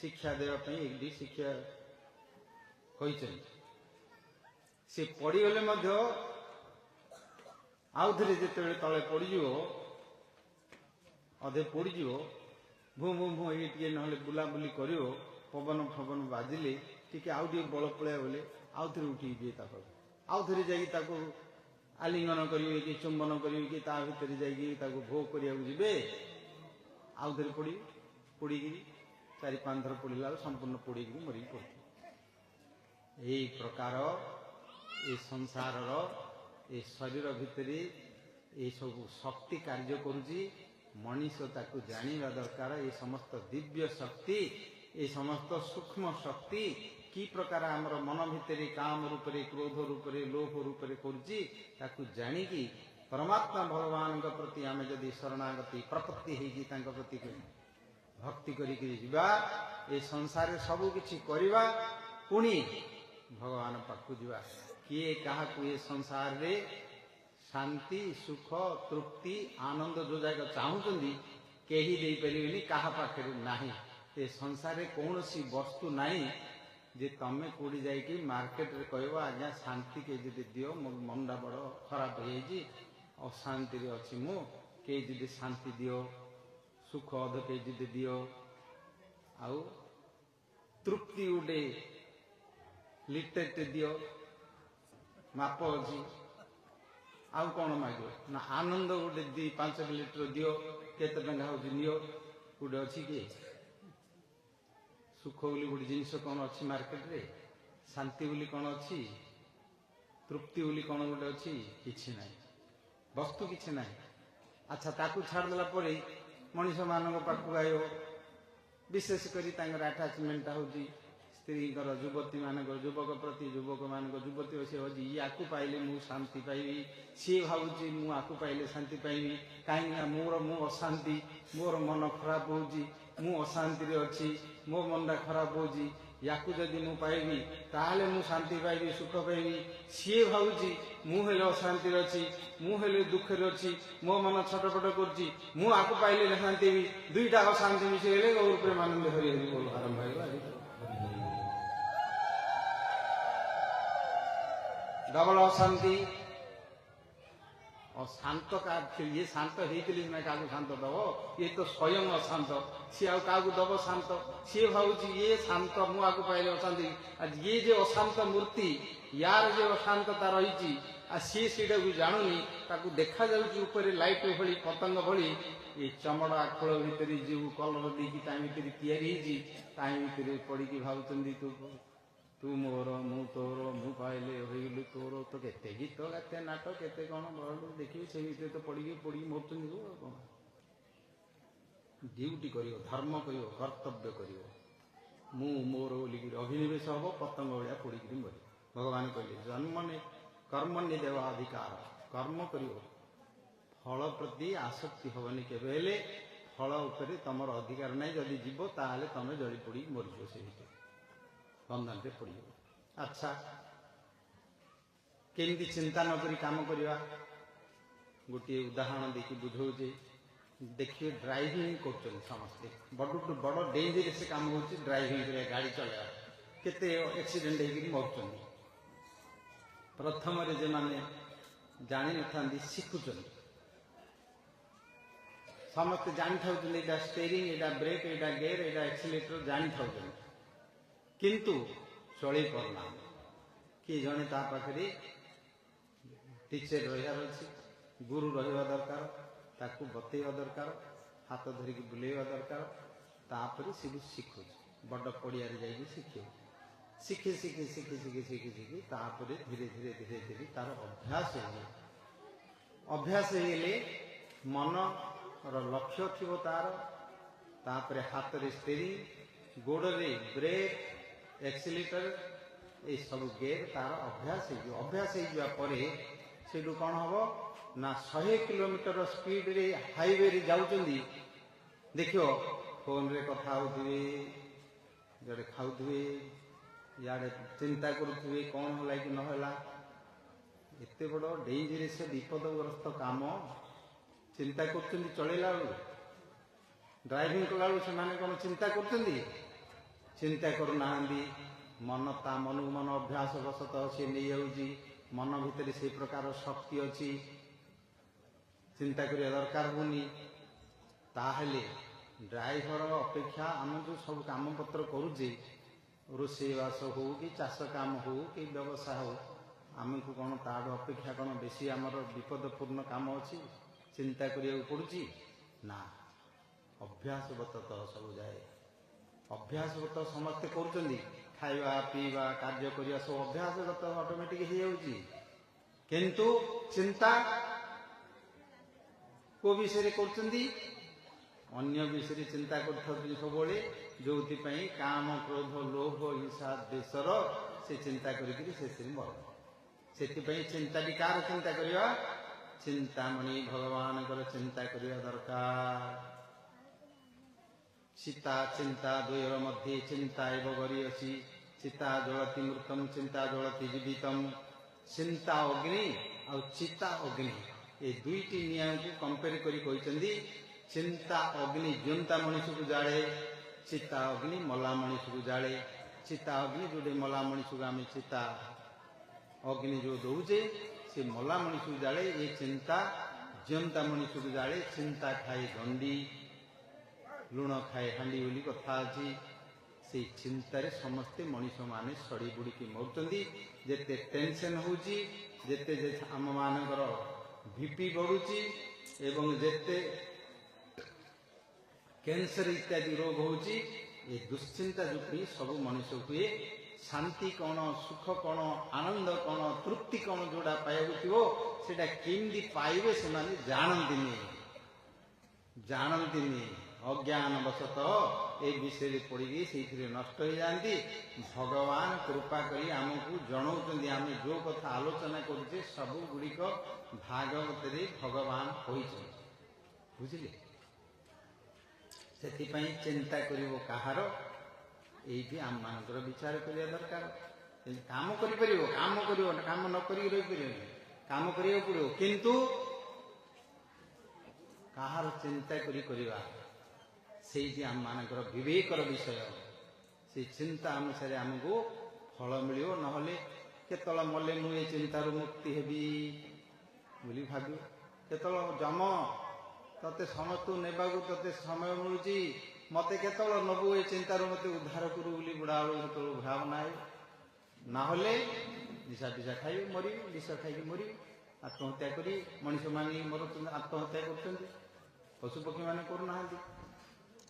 शिक्षा देवाई शिक्षा से पड़गले आउ थे जो तले पड़ज अधे पड़ज भू भू भू ये ना बुलाबुली कर पवन फवन बाजिले टी आउ बल पड़ा बोले आउ थे उठी दिए आउ थे जा आलिंगन करेंगे कि चुंबन करेंगे कि भितर जा भोग करने जी आउ थे पड़ी 4-5 थर पड़ा संपूर्ण पड़ी मरी पड़े। यही प्रकार ये संसार ये शरीर भितर ये सब शक्ति कार्य करुची मनीष ताकू जानिबा दरकार। ये समस्त दिव्य शक्ति ये समस्त सूक्ष्म शक्ति कि प्रकार आमर मन भितर काम रूप से क्रोध रूप से लोभ रूप से करुची ताकू जानिकी परमात्मा भगवान प्रति आम जदि शरणागति प्रपत्ति होती प्रति भक्ति करी संसार सबू किछि करिबा पुणी भगवान पाखु जीवा किए क्या ये संसार रे शांति सुख तृप्ति आनंद जो जाक चाहूँगी कहीं दे पारे क्या पाखे नहीं। ये संसार कौन सी वस्तु नहीं जे तमें कौटी जा मार्केट रे कह आज्ञा शांति के जी दियो मो मनटा बड़ खराब हो अशांति अच्छी मु के जी शांति दियो सुख अध के जी दियो आउ तृप्ति गोटे लिटरेट दियो माप अच्छी आउ कौन माग ना आनंद गोटे 2-5 लिटर दियो केते टंका हो नियो गोटे अच्छी कि सुख बोली गोटे जिनस कौन अच्छी मार्केट रे शांति बोली कौन अच्छी तृप्ति बोली कौन गोटे अच्छी किछि नहीं वस्तु किछि नहीं ଆଚ୍ଛା ତାକୁ ଛାଡ଼ିଦେଲା ପରେ ମଣିଷମାନଙ୍କ ପାଖକୁ ଆଇବ, ବିଶେଷ କରି ତାଙ୍କର ଆଟାଚମେଣ୍ଟଟା ହେଉଛି ସ୍ତ୍ରୀଙ୍କର, ଯୁବତୀମାନଙ୍କର, ଯୁବକ ପ୍ରତି ଯୁବକମାନଙ୍କ, ଯୁବତୀ ସେ ହେଉଛି ୟାକୁ ପାଇଲେ ମୁଁ ଶାନ୍ତି ପାଇବି, ସିଏ ଭାବୁଛି ମୁଁ ଆକୁ ପାଇଲେ ଶାନ୍ତି ପାଇବି, କାହିଁକିନା ମୁଁ ଅଶାନ୍ତି, ମୋର ମନ ଖରାପ ହେଉଛି, ମୁଁ ଅଶାନ୍ତିରେ ଅଛି, ମୋ ମନଟା ଖରାପ ହେଉଛି, ୟାକୁ ଯଦି ମୁଁ ପାଇବି ତାହେଲେ ମୁଁ ଶାନ୍ତି ପାଇବି, ସୁଖ ପାଇବି। ସିଏ ଭାବୁଛି ମୁଁ ହେଲେ ଅଶାନ୍ତିରେ ଅଛି, ମୁଁ ହେଲେ ଦୁଃଖରେ ଅଛି, ମୋ ମନ ଛଟପଟ କରୁଛି, ମୁଁ ଆକୁ ପାଇଲେ ଶାନ୍ତି ହେବି। ଦୁଇଟା ଅଶାନ୍ତି ମିଶିଗଲେ ଗୌର ପ୍ରେମାନନ୍ଦ ହରି ହରି ବୋଲ ଆରମ୍ଭ ହେଇଗଲା। ଡବଲ ଅଶାନ୍ତି। ଶାନ୍ତ ଇଏ ଶାନ୍ତ ହେଇଥିଲେ ସିନା କାହାକୁ ଶାନ୍ତ ଦବ, ଇଏ ତ ସ୍ୱୟଂ ଅଶାନ୍ତ, ସିଏ ଆଉ କାହାକୁ ଦବ ଶାନ୍ତ? ସିଏ ଭାବୁଛି ଇଏ ଶାନ୍ତ, ମୁଁ ଆକୁ ପାଇଲେ ଅଶାନ୍ତି। ଆଉ ଇଏ ଯେ ଅଶାନ୍ତ ମୂର୍ତ୍ତି, ୟାର ଯେ ଅଶାନ୍ତତା ରହିଛି, ଆଉ ସିଏ ସେଇଟାକୁ ଜାଣୁନି, ତାକୁ ଦେଖାଯାଉଛି ଉପରେ ଲାଇଟ୍ ଭଳି, ପତଙ୍ଗ ଭଳି। ଏ ଚମଡ଼ା ଖୋଳ ଭିତରେ ଯୋଉ କଲର ଦେଇକି ତା ଭିତରେ ତିଆରି ହେଇଛି, ତା ଭିତରେ ପଡ଼ିକି ଭାବୁଛନ୍ତି ତୁ ମୋର, ମୁଁ ତୋର, ମୁଁ ପାଇଲେ ହୋଇଗଲୁ ତୋର। ତ କେତେ ଗୀତ, କେତେ ନାଟ, କେତେ କ'ଣ ଦେଖିବି, ସେ ଭିତରେ ତ ପଡ଼ିକି ମରୁଛନ୍ତି। ଆଉ କ'ଣ ଡ୍ୟୁଟି କରିବ, ଧର୍ମ କରିବ, କର୍ତ୍ତବ୍ୟ କରିବ, ମୁଁ ମୋର ବୋଲିକିରି ଅଭିନିବେଶ ହବ, ପତଙ୍ଗ ଭଳିଆ ପୋଡ଼ିକିରି ମରିବ। ଭଗବାନ କହିଲେ କର୍ମଣ୍ୟ ଦେବ ଅଧିକାର, କର୍ମ କରିବ, ଫଳ ପ୍ରତି ଆସକ୍ତି ହବନି କେବେ ହେଲେ। ଫଳ ଉପରେ ତମର ଅଧିକାର ନାହିଁ, ଯଦି ଯିବ ତାହେଲେ ତମେ ଜଳି ପୋଡ଼ିକି ମରିଯିବ, ସେ ଭିତରେ ବନ୍ଧନରେ ପଡ଼ିଯିବ। ଆଚ୍ଛା କେମିତି ଚିନ୍ତା ନ କରି କାମ କରିବା, ଗୋଟିଏ ଉଦାହରଣ ଦେଇକି ବୁଝଉଛି। ଦେଖିବେ ଡ୍ରାଇଭିଂ କରୁଛନ୍ତି ସମସ୍ତେ, ବଡ଼ଠୁ ବଡ଼ ଡେଞ୍ଜରିୟସ୍ କାମ ହେଉଛି ଡ୍ରାଇଭିଂ କରିବା, ଗାଡ଼ି ଚଳାଇବା। କେତେ ଆକ୍ସିଡେଣ୍ଟ ହେଇକିରି ମରୁଛନ୍ତି। ପ୍ରଥମରେ ଯେଉଁମାନେ ଜାଣିନଥାନ୍ତି, ଶିଖୁଛନ୍ତି, ସମସ୍ତେ ଜାଣିଥାଉଛନ୍ତି ଏଇଟା ଷ୍ଟେରିଂ, ଏଇଟା ବ୍ରେକ୍, ଏଇଟା ଗିୟର, ଏଇଟା ଆକ୍ସିଲେଟର ଜାଣିଥାଉଛନ୍ତି, କିନ୍ତୁ ଚଳେଇ ପାରୁନାହାନ୍ତି। କିଏ ଜଣେ ତା ପାଖରେ ଟିଚର ରହିବାର ଅଛି, ଗୁରୁ ରହିବା ଦରକାର, ତାକୁ ବତେଇବା ଦରକାର, ହାତ ଧରିକି ବୁଲେଇବା ଦରକାର। ତାପରେ ସେଠୁ ଶିଖୁଛି, ବଡ଼ ପଡ଼ିଆରେ ଯାଇକି ଶିଖିବ। ଶିଖି ଶିଖି ଶିଖି ଶିଖି ଶିଖି ଶିଖି ତାପରେ ଧୀରେ ଧୀରେ ଧୀରେ ଧୀରେ ତାର ଅଭ୍ୟାସ ହେଇଯିବ। ଅଭ୍ୟାସ ହେଇଗଲେ ମନର ଲକ୍ଷ୍ୟ ଥିବ ତାର, ତାପରେ ହାତରେ ଷ୍ଟେରିଂ, ଗୋଡ଼ରେ ବ୍ରେକ୍, ଏକ୍ସିଲେଟର, ଏସବୁ ଗିୟର ତାର ଅଭ୍ୟାସ ହେଇଯିବ। ଅଭ୍ୟାସ ହେଇଯିବା ପରେ ସେଠୁ କ'ଣ ହବ ନା 100 କିଲୋମିଟର ସ୍ପିଡରେ ହାଇୱେରେ ଯାଉଛନ୍ତି, ଦେଖିବ ଫୋନରେ କଥା ହେଉଥିବେ, ଇଆଡ଼େ ଖାଉଥିବେ, ଇଆଡ଼େ ଚିନ୍ତା କରୁଥିବେ କ'ଣ ହେଲା କି ନହେଲା। ଏତେ ବଡ଼ ଡେଞ୍ଜରିୟସ୍ ବିପଦଗ୍ରସ୍ତ କାମ ଚିନ୍ତା କରୁଛନ୍ତି। ଚଳେଇଲା ବେଳକୁ, ଡ୍ରାଇଭିଂ କଲାବେଳକୁ ସେମାନେ କ'ଣ ଚିନ୍ତା କରୁଛନ୍ତି? ଚିନ୍ତା କରୁନାହାନ୍ତି। ମନ ତା ମନକୁ ମନ ଅଭ୍ୟାସ ବଶତଃ ସେ ନେଇଯାଉଛି। ମନ ଭିତରେ ସେଇ ପ୍ରକାର ଶକ୍ତି ଅଛି, ଚିନ୍ତା କରିବା ଦରକାର ହେଉନି। ତାହେଲେ ଡ୍ରାଇଭର ଅପେକ୍ଷା ଆମେ ଯେଉଁ ସବୁ କାମପତ୍ର କରୁଛେ, ରୋଷେଇବାସ ହେଉ କି ଚାଷ କାମ ହେଉ କି ବ୍ୟବସାୟ ହେଉ, ଆମକୁ କ'ଣ ତାଠୁ ଅପେକ୍ଷା କ'ଣ ବେଶୀ ଆମର ବିପଦପୂର୍ଣ୍ଣ କାମ ଅଛି? ଚିନ୍ତା କରିବାକୁ ପଡ଼ୁଛି ନା, ଅଭ୍ୟାସବତଃ ସବୁ ଯାଏ। ଅଭ୍ୟାସଗତ ସମସ୍ତେ କରୁଛନ୍ତି, ଖାଇବା ପିଇବା କାର୍ଯ୍ୟ କରିବା ସବୁ ଅଭ୍ୟାସଗତ ଅଟୋମେଟିକ୍ ହେଇଯାଉଛି। କିନ୍ତୁ ଚିନ୍ତା କୋଉ ବିଷୟରେ କରୁଛନ୍ତି? ଅନ୍ୟ ବିଷୟରେ ଚିନ୍ତା କରିଥାଉଛନ୍ତି ସବୁବେଳେ, ଯୋଉଥିପାଇଁ କାମ, କ୍ରୋଧ, ଲୋଭ, ହିଂସା, ଦ୍ୱେଷର ସେ ଚିନ୍ତା କରିକିରି ସେଥିରେ ମର। ସେଥିପାଇଁ ଚିନ୍ତାଟି କାହାର ଚିନ୍ତା କରିବା? ଚିନ୍ତାମଣି ଭଗବାନଙ୍କର ଚିନ୍ତା କରିବା ଦରକାର। ସୀତା ଚିନ୍ତା ଦ୍ୱୟର ମଧ୍ୟରେ ଚିନ୍ତା ଏବ ଗରିୟସୀ, ଚିତା ଜଳତି ମୃତମ୍, ଚିନ୍ତା ଜଳତି ଜୀବିତମ୍। ଚିନ୍ତା ଅଗ୍ନି ଆଉ ଚିତା ଅଗ୍ନି, ଏ ଦୁଇଟି ନିଆଁକୁ କମ୍ପେୟାର କରି କହିଛନ୍ତି, ଚିନ୍ତା ଅଗ୍ନି ଜିଅନ୍ତା ମଣିଷକୁ ଜାଳେ, ଚିତା ଅଗ୍ନି ମଲା ମଣିଷକୁ ଜାଳେ। ଚିତା ଅଗ୍ନି ଯୋଉଠି ମଲା ମଣିଷକୁ ଆମେ ଚିତା ଅଗ୍ନି ଯୋଉ ଦଉଛେ, ସେ ମଲା ମଣିଷକୁ ଜାଳେ। ଏ ଚିନ୍ତା ଜିଅନ୍ତା ମଣିଷକୁ ଜାଳେ। ଚିନ୍ତା ଖାଏ ଗଣ୍ଡି, ଲୁଣ ଖାଏ ହାଣ୍ଡି ବୋଲି କଥା ଅଛି। ସେଇ ଚିନ୍ତାରେ ସମସ୍ତେ ମଣିଷମାନେ ସଡ଼ି ବୁଡ଼ିକି ମରୁଛନ୍ତି। ଯେତେ ଟେନସନ୍ ହେଉଛି, ଯେତେ ଆମମାନଙ୍କର ବିପି ବଢ଼ୁଛି ଏବଂ ଯେତେ କ୍ୟାନ୍ସର ଇତ୍ୟାଦି ରୋଗ ହେଉଛି, ଏ ଦୁଶ୍ଚିନ୍ତା ଯୋଗୁଁ ସବୁ ମଣିଷ ହୁଏ। ଶାନ୍ତି କ'ଣ, ସୁଖ କ'ଣ, ଆନନ୍ଦ କ'ଣ, ତୃପ୍ତି କ'ଣ ଯୋଉଟା ପାଇବାକୁ ଥିବ, ସେଇଟା କେମିତି ପାଇବେ ସେମାନେ ଜାଣନ୍ତିନି। ଜାଣନ୍ତିନି, ଅଜ୍ଞାନବଶତଃ ଏ ବିଷୟରେ ପଡ଼ିକି ସେଇଥିରେ ନଷ୍ଟ ହେଇଯାଆନ୍ତି। ଭଗବାନ କୃପା କରି ଆମକୁ ଜଣାଉଛନ୍ତି, ଆମେ ଯେଉଁ କଥା ଆଲୋଚନା କରୁଛେ ସବୁ ଗୁଡ଼ିକ ଭାଗବତରେ ଭଗବାନ କହିଛନ୍ତି। ବୁଝିଲେ? ସେଥିପାଇଁ ଚିନ୍ତା କରିବ କାହାର, ଏଇଠି ଆମମାନଙ୍କର ବିଚାର କରିବା ଦରକାର। କାମ କରିପାରିବ, କାମ କରିବ, କାମ ନ କରିକି ରହିପାରିବନି, କାମ କରିବାକୁ ପଡ଼ିବ, କିନ୍ତୁ କାହାର ଚିନ୍ତା କରି କରିବା, ସେଇଠି ଆମମାନଙ୍କର ବିବେକର ବିଷୟ। ସେଇ ଚିନ୍ତା ଅନୁସାରେ ଆମକୁ ଫଳ ମିଳିବ। ନହେଲେ କେତେବେଳେ ମଲେ ମୁଁ ଏ ଚିନ୍ତାରୁ ମୁକ୍ତି ହେବି ବୋଲି ଭାବିବ। କେତେବେଳେ ଯମ ତତେ ସମସ୍ତଙ୍କୁ ନେବାକୁ ତତେ ସମୟ ମିଳୁଛି, ମତେ କେତେବେଳେ ନବୁ ଏ ଚିନ୍ତାରୁ ମତେ ଉଦ୍ଧାର କରୁ ବୋଲି ବୁଢ଼ାବେଳୁ ସେତେବେଳେ ଭାବନା ହେବ। ନହେଲେ ନିଶା ପିସା ଖାଇବି ମରିବି, ବିଷ ଖାଇକି ମରିବି, ଆତ୍ମହତ୍ୟା କରି ମଣିଷମାନେ ମରୁଛନ୍ତି, ଆତ୍ମହତ୍ୟା କରୁଛନ୍ତି, ପଶୁପକ୍ଷୀମାନେ କରୁନାହାନ୍ତି।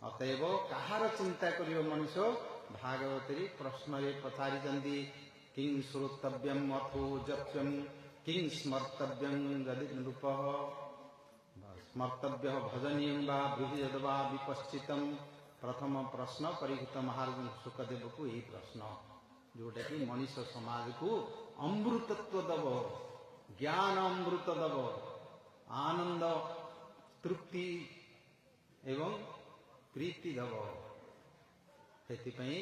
ଅତଏବ କାହାର ଚିନ୍ତା କରିବ ମଣିଷ? ଭାଗବତରେ ପ୍ରଶ୍ନରେ ପଚାରିଛନ୍ତି, କିଂ ଶ୍ରୋତବ୍ୟମ୍ ଅଥୋ ଯତ୍ୱମ୍ କିଂ ସ୍ମର୍ତ୍ତବ୍ୟଂ ଯଦି ନୃପଃ ସ୍ମର୍ତ୍ତବ୍ୟ ଭଜନୀୟଂ ବା ବୃହଦ ବା ବିପଶ୍ଚିତମ୍। ପ୍ରଥମ ପ୍ରଶ୍ନ ପରୀକ୍ଷିତ ମହାରାଜ ଶୁକଦେବକୁ ଏହି ପ୍ରଶ୍ନ, ଯେଉଁଟାକି ମଣିଷ ସମାଜକୁ ଅମୃତତ୍ୱ ଦେବ, ଜ୍ଞାନ ଅମୃତ ଦେବ, ଆନନ୍ଦ ତୃପ୍ତି ଏବଂ ପ୍ରୀତି ଦେବ। ସେଥିପାଇଁ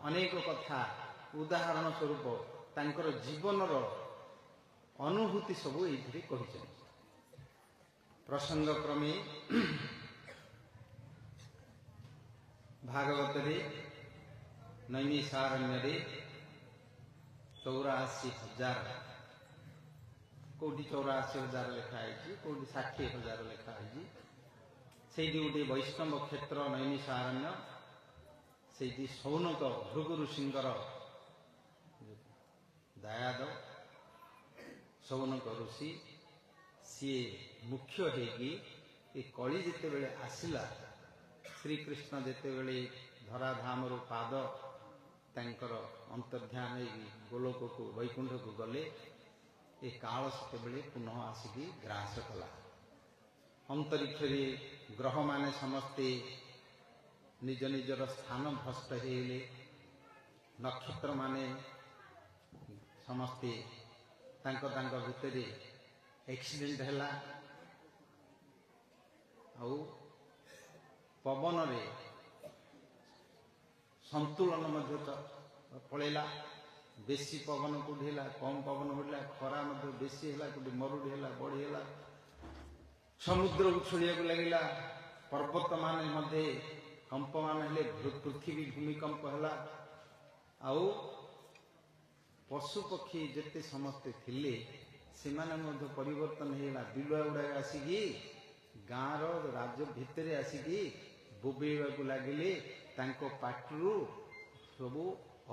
ଅନେକ କଥା ଉଦାହରଣ ସ୍ୱରୂପ ତାଙ୍କର ଜୀବନର ଅନୁଭୂତି ସବୁ ଏଇଥିରେ କହିଛନ୍ତି। ପ୍ରସଙ୍ଗ କ୍ରମେ ଭାଗବତରେ ନୈମିଷାରଣ୍ୟରେ 84,000, କୋଉଠି 84,000 ଲେଖା ହେଇଛି, କୋଉଠି 60,000 ଲେଖା ହେଇଛି। ସେଇଠି ଗୋଟିଏ ବୈଷ୍ଣବ କ୍ଷେତ୍ର ନୈମିଷାରଣ୍ୟ, ସେଇଠି ସୌନକ ଭୃଗୁ ଋଷିଙ୍କର ଦାୟାଦ ସୌନକ ଋଷି, ସିଏ ମୁଖ୍ୟ ହେଇକି ଏ କଳି ଯେତେବେଳେ ଆସିଲା, ଶ୍ରୀକୃଷ୍ଣ ଯେତେବେଳେ ଧରାଧାମରୁ ପାଦ ତାଙ୍କର ଅନ୍ତର୍ଧ୍ୟାନ ହେଇକି ଗୋଲୋକକୁ ବୈକୁଣ୍ଠକୁ ଗଲେ, ଏ କାଳ ସେତେବେଳେ ପୁନଃ ଆସିକି ଗ୍ରାସ କଲା। ଅନ୍ତରିକ୍ଷରେ ଗ୍ରହମାନେ ସମସ୍ତେ ନିଜ ନିଜର ସ୍ଥାନ ଭ୍ରଷ୍ଟ ହେଇଗଲେ, ନକ୍ଷତ୍ରମାନେ ସମସ୍ତେ ତାଙ୍କ ତାଙ୍କ ଭିତରେ ଆକ୍ସିଡେଣ୍ଟ ହେଲା, ଆଉ ପବନରେ ସନ୍ତୁଳନ ମଧ୍ୟ ପଳେଇଲା। ବେଶୀ ପବନ କୋଉଠି ହେଲା, କମ୍ ପବନ ହେଲା, ଖରା ମଧ୍ୟ ବେଶୀ ହେଲା, କୋଉଠି ମରୁଡ଼ି ହେଲା, ବଢ଼ିହେଲା, ସମୁଦ୍ର ଉଛୁଳିବାକୁ ଲାଗିଲା, ପର୍ବତ ମାନେ ମଧ୍ୟ କମ୍ପମାନ ହେଲେ, ପୃଥିବୀ ଭୂମିକମ୍ପ ହେଲା, ଆଉ ପଶୁପକ୍ଷୀ ଯେତେ ସମସ୍ତେ ଥିଲେ ସେମାନେ ମଧ୍ୟ ପରିବର୍ତ୍ତନ ହେଇଗଲା। ବିଲୁଆ ଗୁଡ଼ାକ ଆସିକି ଗାଁର ରାଜ୍ୟ ଭିତରେ ଆସିକି ବୋବେଇବାକୁ ଲାଗିଲେ, ତାଙ୍କ ପାଟିରୁ ସବୁ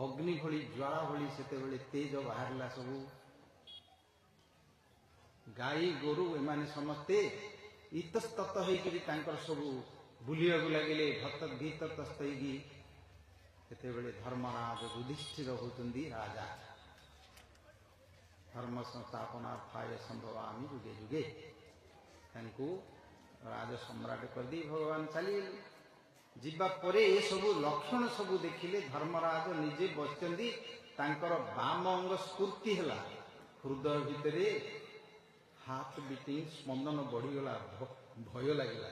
ଅଗ୍ନି ଭଳି ଜ୍ୱାଳା ଭଳି ସେତେବେଳେ ତେଜ ବାହାରିଲା। ସବୁ ଗାଈ ଗୋରୁ ଏମାନେ ସମସ୍ତେ ଇତସ୍ତତ ହେଇକରି ତାଙ୍କର ସବୁ ବୁଲିବାକୁ ଲାଗିଲେ, ଭୀତତ୍ରସ୍ତ ହେଇକି। ସେତେବେଳେ ଧର୍ମରାଜ ଯୁଧିଷ୍ଠିର ହେଉଛନ୍ତି ରାଜା। ଧର୍ମ ସଂସ୍ଥାପନାର୍ଥାୟ ସମ୍ଭବାମି ଯୁଗେ ଯୁଗେ, ତାଙ୍କୁ ରାଜ ସମ୍ରାଟ କରିଦେଇ ଭଗବାନ ଚାଲିଗଲେ। ଯିବା ପରେ ଏସବୁ ଲକ୍ଷଣ ସବୁ ଦେଖିଲେ, ଧର୍ମରାଜ ନିଜେ ବସିଛନ୍ତି, ତାଙ୍କର ବାମ ଅଙ୍ଗ ସ୍ଫୂର୍ତ୍ତି ହେଲା, ହୃଦୟ ଭିତରେ ହାର୍ଟ ବିଟିଂ ସ୍ପନ୍ଦନ ବଢ଼ିଗଲା, ଭୟ ଲାଗିଲା,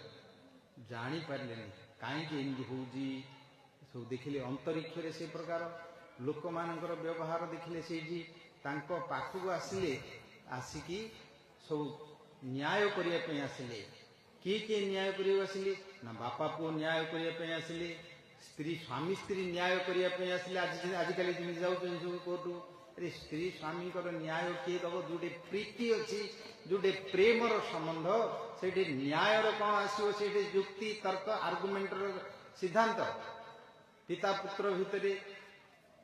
ଜାଣିପାରିଲେନି କାହିଁକି ଏମିତି ହେଉଛି। ସବୁ ଦେଖିଲେ ଅନ୍ତରିକ୍ଷରେ ସେ ପ୍ରକାର ଲୋକମାନଙ୍କର ବ୍ୟବହାର ଦେଖିଲେ। ସେଇଠି ତାଙ୍କ ପାଖକୁ ଆସିଲେ, ଆସିକି ସବୁ ନ୍ୟାୟ କରିବା ପାଇଁ ଆସିଲେ। କିଏ କିଏ ନ୍ୟାୟ କରିବାକୁ ଆସିଲେ? ନା ବାପା ପୁଅ ନ୍ୟାୟ କରିବା ପାଇଁ ଆସିଲେ, ସ୍ତ୍ରୀ ସ୍ୱାମୀ ସ୍ତ୍ରୀ ନ୍ୟାୟ କରିବା ପାଇଁ ଆସିଲେ। ଆଜିକାଲି ଯେମିତି ଯାଉଛନ୍ତି ସବୁ କୋର୍ଟକୁ, ସ୍ତ୍ରୀ ସ୍ୱାମୀଙ୍କର ନ୍ୟାୟ କିଏ ଦେବ? ଯୋଉଠି ପ୍ରୀତି ଅଛି, ଯୋଉଠି ପ୍ରେମର ସମ୍ବନ୍ଧ, ସେଇଠି ନ୍ୟାୟର କ'ଣ ଆସିବ? ସେଇଠି ଯୁକ୍ତି ତର୍କ ଆର୍ଗୁମେଣ୍ଟର ସିଦ୍ଧାନ୍ତ, ପିତା ପୁତ୍ର ଭିତରେ,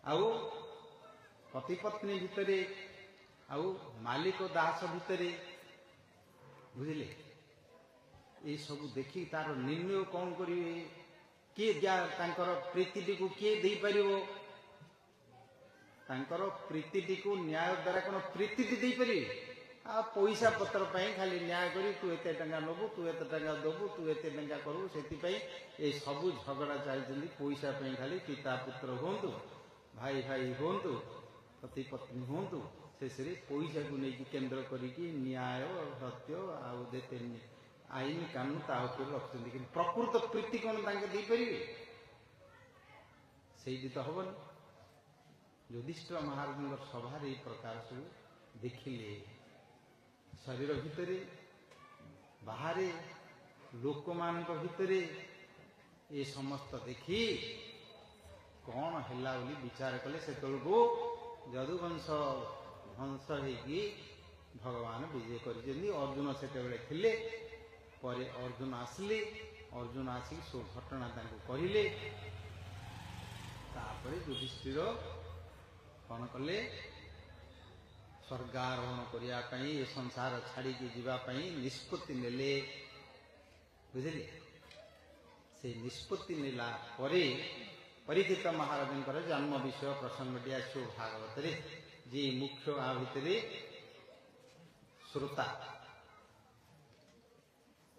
ଆଉ ପତି ପତ୍ନୀ ଭିତରେ, ଆଉ ମାଲିକ ଦାସ ଭିତରେ, ବୁଝିଲେ? ଏସବୁ ଦେଖି ତାର ନିର୍ଣ୍ଣୟ କ'ଣ କରିବେ? କିଏ ତାଙ୍କର ପ୍ରୀତିଟିକୁ କିଏ ଦେଇପାରିବ? ତାଙ୍କର ପ୍ରୀତିଟିକୁ ନ୍ୟାୟ ଦ୍ୱାରା କ'ଣ ପ୍ରୀତିଟି ଦେଇପାରିବେ? आ पैसा पत्र खाली न्याय करी तू एते टंका नबू तू एते टंका दबू तू एते टंका करू से सबू झगड़ा चलती पैसा खाली पिता पुत्र हूँ भाई भाई हूँ पति पत्नी हूँ शेष पैसा को लेकिन केन्द्र करी न्याय सत्य आते आईन कानून ता रखते कि प्रकृत प्रीति कौन देपारे से तो हेनी युधिष्ठिर महाराज सभा प्रकार सब देखिले शरीर भितर बाहर लोक मान भितर ये समस्त देखी कौन है विचार कले से यदुवंश ध्वंस होगी भगवान विजय कर अर्जुन से पर अर्जुन आसिले अर्जुन आसिक सब घटना कहले तापर युधिष्ठिर कौन कले स्वर्गारोहण करने ये संसार छाड़ी जावाई निष्पत्ति नेले बुझे से निष्पत्ति नेला परीक्षित महाराज जन्म विषय प्रसंगटी आसो भागवत जी मुख्य आ भितर श्रोता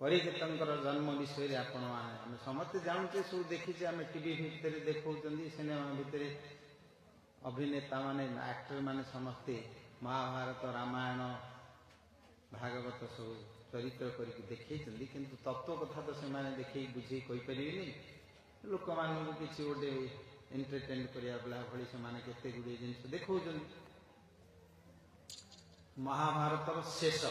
परीक्षित जन्म विषय आपण मैंने समस्ते जानते सब देखीचे आम टीवी भितर देखा सिनेमा भितर अभिनेता माने एक्टर माने समस्ते महाभारत रामायण भागवत सब चरित्र करके देखी किंतु तत्व कथा तो से देखे बुझे कहीपर लोक मान किसी गोटे एंटरटेन करने भाई से गुड़े जिन देखा महाभारत शेष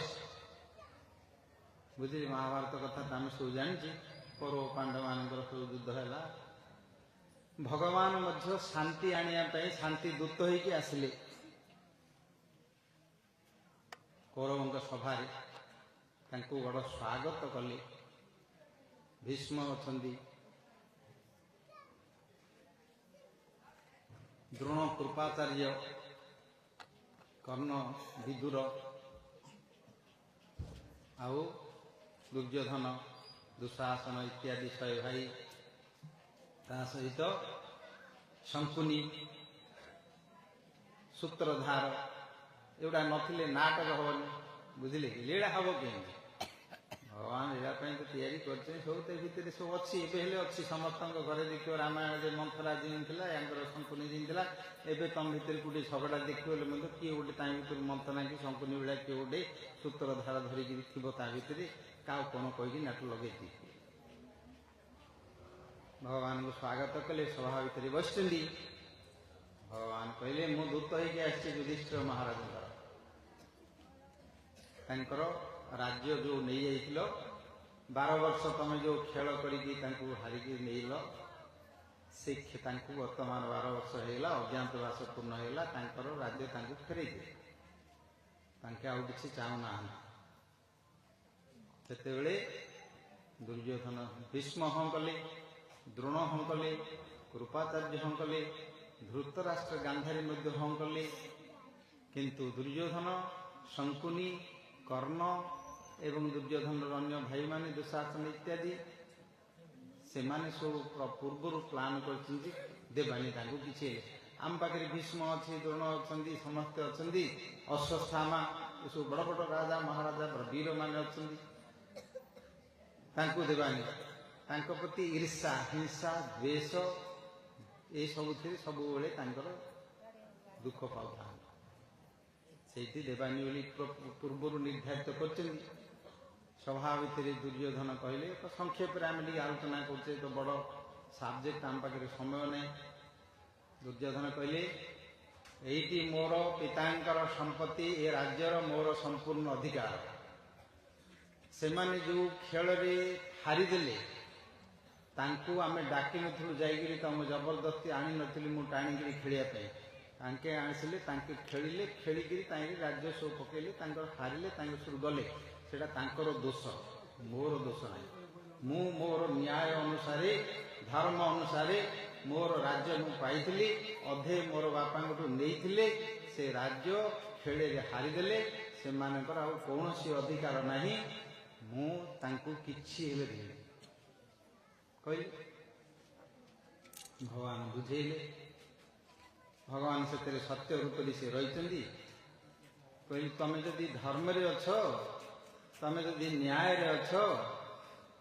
बुझे महाभारत कथा तो आम सब जानी कौरव पांडव मान सब युद्ध है भगवान मध्य शांति आने शांति दूत होगी आसिले कौरवों सभा बड़ स्वागत कले भीष्म अच्छा द्रोण कृपाचार्य कर्ण विदुर आउ दुर्योधन दुशासन इत्यादि शहे भाई ता सहित शंकुनी सूत्रधार एगुड़ा नथिले नाटक हेनी बुझिले कि लीला हम कहीं भगवान लीला तो तैयारी करते सब भितर सब अच्छी अच्छी समस्त घरे देख रामायण मंथरा जीनता या शंकुनी जीनता एवं तुम भितर गोटे झगड़ा देखिए किए गोटे भर मंथना कि शंकुनी भाया किए गोटे सूत्रधार धरिकी थी भितर क्या कौन कहीकि नाट लगे भगवान को स्वागत कले सभा भितर बस भगवान कहले मु दूत होगी आसी युधिष्ठिर महाराज राज्य जो नहीं जाइल 12 वर्ष तुम जो खेल करिकी हारिकी नहींल से वर्तमान 12 वर्ष होगा अज्ञातवास पूर्ण होगा राज्य फेरे आउ कि चाहूना से दुर्योधन भीष्म हाँ कले द्रोण हाँ कले कृपाचार्य हाँ कले धृतराष्ट्र गांधारी हाँ कले किंतु दुर्योधन शंकुनी कर्ण एवं दुर्योधन अन्य भाई माने दुशासन इत्यादि से माने सब पूर्व प्लान कर देवानी किसी आम पाखे भीष्म अच्छी द्रोण अच्छा समस्ते अच्छा अश्वत्थामा ये सब बड़ बड़ राजा महाराजा वीर मान अच्छा देवानी प्रति ईर्षा हिंसा द्वेष ये सब दुख पाता से देवानी पूर्व निर्धारित कर सभा भितर दुर्योधन कहले तो संक्षेप आम आलोचना करते तो बड़ सब्जेक्ट आम पाखे समय नहीं दुर्योधन कहले यही मोर पितांकर संपत्ति ए राज्यर मोर संपूर्ण अधिकार से माने जो खेल हारिदेले तांकु आमे डाकी नथिलु जाइगिरी तुम जबरदस्ती आनी नथिलु मु टाणीगिरी खेलिया तांके आनिसिले तांके खेलिले खेलिगिरी तांके राज्य सब पकेले तांकर हारिले तांके सुर गले सेटा तांकर दोष मोर दोष नहीं मु मोर न्याय अनुसारे धर्म अनुसारे मोर राज्य मु पाइथिली अधे मोर बापांकठु नेइथिले से राज्य खेले हारिदेले से मानकर आ कौनसी अधिकार नहीं मु तांकु किछि हेले देले कहले भगवान बुझेले भगवान से सत्य रूप से रही କହିଲି ତମେ ଯଦି ଧର୍ମରେ ଅଛ, ତମେ ଯଦି ନ୍ୟାୟରେ ଅଛ,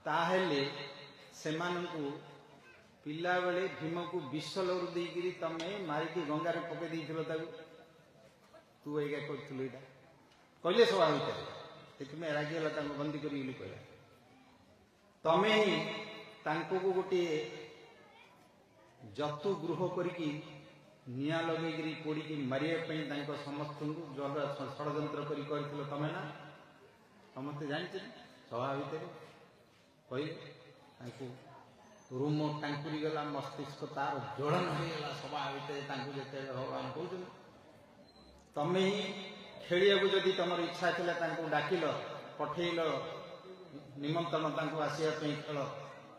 ତାହେଲେ ସେମାନଙ୍କୁ ପିଲାବେଳେ ଭୀମକୁ ବିଷ ଲହରୁ ଦେଇକିରି ତମେ ମାରିକି ଗଙ୍ଗାରେ ପକେଇ ଦେଇଥିଲ ତାକୁ, ତୁ ଏଇକା କରୁଥିଲୁ ଏଇଟା କହିଲେ ସଭା ଭିତରେ। ସେଥିପାଇଁ ରାଗିଗଲା, ତାଙ୍କୁ ବନ୍ଦୀ କରି ବୋଲି କହିଲା। ତମେ ହିଁ ତାଙ୍କୁ ଗୋଟିଏ ଯତୁ ଗୃହ କରିକି ନିଆଁ ଲଗେଇକିରି ପୋଡ଼ିକି ମାରିବା ପାଇଁ ତାଙ୍କ ସମସ୍ତଙ୍କୁ ଷଡ଼ଯନ୍ତ୍ର କରି କରିଥିଲ ତମେ ନା? ସମସ୍ତେ ଜାଣିଛନ୍ତି। ସଭା ଭିତରେ କହିଲେ, ତାଙ୍କୁ ରୁମ ଟାଙ୍କୁରି ଗଲା, ମସ୍ତିଷ୍କ ତାର ଜ୍ୱଳନ ହୋଇଗଲା ସଭା ଭିତରେ। ତାଙ୍କୁ ଯେତେବେଳେ ଭଗବାନ କହୁଛନ୍ତି ତମେ ହିଁ ଖେଳିବାକୁ ଯଦି ତମର ଇଚ୍ଛା ଥିଲା ତାଙ୍କୁ ଡାକିଲ, ପଠେଇଲ ନିମନ୍ତ୍ରଣ ତାଙ୍କୁ ଆସିବା ପାଇଁ, ଖେଳ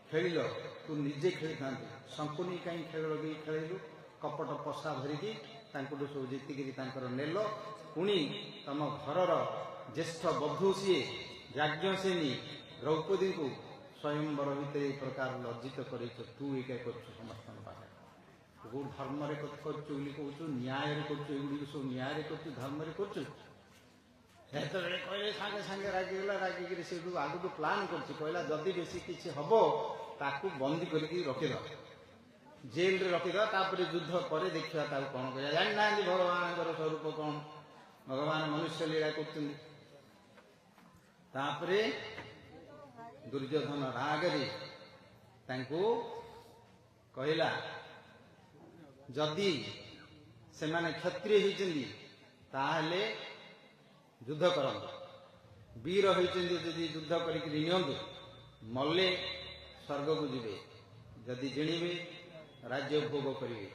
ଖେଳିଲ, ତୁ ନିଜେ ଖେଳିଥାନ୍ତୁ। ଶଙ୍କୁନି କାହିଁ ଖେଳ ଲଗେଇ ଖେଳିଲୁ? କପଟ ପଶା ଧରିକି ତାଙ୍କଠୁ ସବୁ ଜିତିକିରି ତାଙ୍କର ନେଲ। ପୁଣି ତମ ଘରର ଜ୍ୟେଷ୍ଠ ବଧୂ ସିଏ ଯାଜ୍ଞସେନୀ ଦ୍ରୌପଦୀଙ୍କୁ ସ୍ୱୟଂବର ଭିତରେ ଏହି ପ୍ରକାର ଲଜ୍ଜିତ କରିଛ। ତୁ ଏକା କରୁଛୁ ସମସ୍ତଙ୍କ ପାଖରେ। ତୁ ଧର୍ମରେ କରୁଛୁ ବୋଲି କହୁଛୁ, ନ୍ୟାୟରେ କରୁଛୁ, ଏଗୁଡ଼ିକ ସବୁ ନ୍ୟାୟରେ କରୁଛୁ, ଧର୍ମରେ କରୁଛୁ। ଯେତେବେଳେ କହିଲେ ସାଙ୍ଗେ ସାଙ୍ଗେ ରାଗିଗଲା। ରାଗିକିରି ସେଠୁ ଆଗକୁ ପ୍ଲାନ୍ କରୁଛି, କହିଲା ଯଦି ବେଶୀ କିଛି ହବ ତାକୁ ବନ୍ଦୀ କରିକି ରଖିଦେବା, ଜେଲରେ ରଖିଦେବା, ତାପରେ ଯୁଦ୍ଧ ପରେ ଦେଖିବା ତାକୁ କ'ଣ କରିବା। ଜାଣିନାହାନ୍ତି ଭଗବାନଙ୍କର ସ୍ୱରୂପ କ'ଣ, ଭଗବାନ ମନୁଷ୍ୟ ଲୀଳା କରୁଛନ୍ତି। ତାପରେ ଦୁର୍ଯ୍ୟୋଧନ ରାଗରେ ତାଙ୍କୁ କହିଲା, ଯଦି ସେମାନେ କ୍ଷତ୍ରିୟ ହେଇଛନ୍ତି ତାହେଲେ ଯୁଦ୍ଧ କରନ୍ତୁ, ବୀର ହେଇଛନ୍ତି ଯଦି ଯୁଦ୍ଧ କରିକି ନିଅନ୍ତୁ, ମଲେ ସ୍ୱର୍ଗକୁ ଯିବେ, ଯଦି ଜିଣିବେ ରାଜ୍ୟ ଭୋଗ କରିବେ।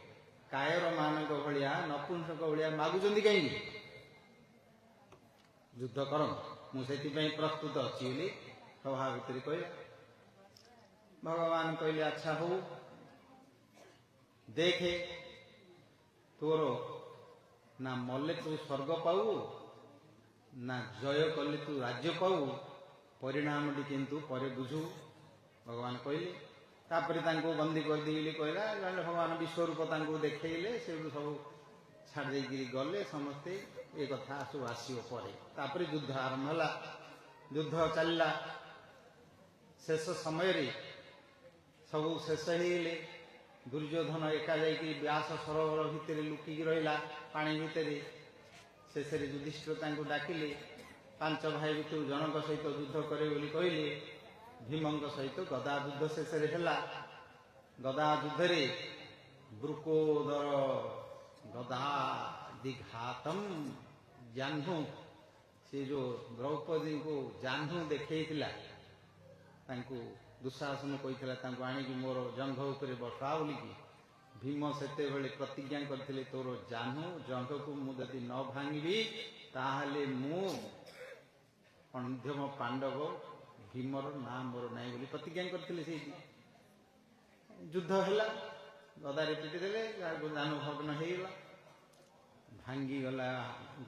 କାୟର ମାନଙ୍କ ଭଳିଆ ନପୁଂସକ ଭଳିଆ ମାଗୁଛନ୍ତି କାହିଁକି? ଯୁଦ୍ଧ କରନ୍ତୁ, ମୁଁ ସେଥିପାଇଁ ପ୍ରସ୍ତୁତ ଅଛି ବୋଲି ସଭା ଭିତରେ କହିଲା। ଭଗବାନ କହିଲେ, ଆଚ୍ଛା ହଉ, ଦେଖେ ତୋର ନା ମଲେ ତୁ ସ୍ୱର୍ଗ ପାଉ, ନା ଜୟ କଲେ ତୁ ରାଜ୍ୟ ପାଉ, ପରିଣାମଟି କିନ୍ତୁ ପରେ ବୁଝୁ। ଭଗବାନ କହିଲେ। ତାପରେ ତାଙ୍କୁ ବନ୍ଦୀ କରିଦେଇ ବୋଲି କହିଲା। ଭଗବାନ ବିଶ୍ୱରୂପ ତାଙ୍କୁ ଦେଖେଇଲେ, ସେଠୁ ସବୁ ଛାଡ଼ି ଦେଇକିରି ଗଲେ ସମସ୍ତେ। ଏ କଥା ସବୁ ଆସିବ ପରେ। ତାପରେ ଯୁଦ୍ଧ ଆରମ୍ଭ ହେଲା। ଯୁଦ୍ଧ ଚାଲିଲା। ଶେଷ ସମୟରେ ସବୁ ଶେଷ ହେଇଗଲେ। ଦୁର୍ଯ୍ୟୋଧନ ଏକା ଯାଇକି ବ୍ୟାସ ସରୋବର ଭିତରେ ଲୁକିକି ରହିଲା, ପାଣି ଭିତରେ। ଶେଷରେ ଯୁଧିଷ୍ଠିର ତାଙ୍କୁ ଡାକିଲେ। 5 ଭାଇ ଭିତରୁ ଜଣଙ୍କ ସହିତ ଯୁଦ୍ଧ କରେ ବୋଲି କହିଲେ। ଭୀମଙ୍କ ସହିତ ଗଦା ଯୁଦ୍ଧ ଶେଷରେ ହେଲା। ଗଦା ଯୁଦ୍ଧରେ ବୃକୋଦର ଗଦା ଦିଘାତମ୍ ଜାହ୍ନୁ, ସେ ଯେଉଁ ଦ୍ରୌପଦୀଙ୍କୁ ଜାହ୍ନୁ ଦେଖେଇଥିଲା, ତାଙ୍କୁ ଦୁଃଶାସନ କହିଥିଲା ତାଙ୍କୁ ଆଣିକି ମୋର ଜଙ୍ଘ ଉପରେ ବସା ବୋଲିକି। ଭୀମ ସେତେବେଳେ ପ୍ରତିଜ୍ଞା କରିଥିଲେ, ତୋର ଜାହ୍ନୁ ଜଙ୍ଘକୁ ମୁଁ ଯଦି ନ ଭାଙ୍ଗିବି ତାହେଲେ ମୁଁ ଅନ୍ଧ୍ୟମ ପାଣ୍ଡବ ଭୀମର ନାଁ ମୋର ନାହିଁ ବୋଲି ପ୍ରତିଜ୍ଞା କରିଥିଲେ। ସେଇଠି ଯୁଦ୍ଧ ହେଲା, ଗଦାରେ ପିଟିଦେଲେ, ଜାହ୍ନୁ ଭଗ୍ନ ହେଇଗଲା, ଭାଙ୍ଗିଗଲା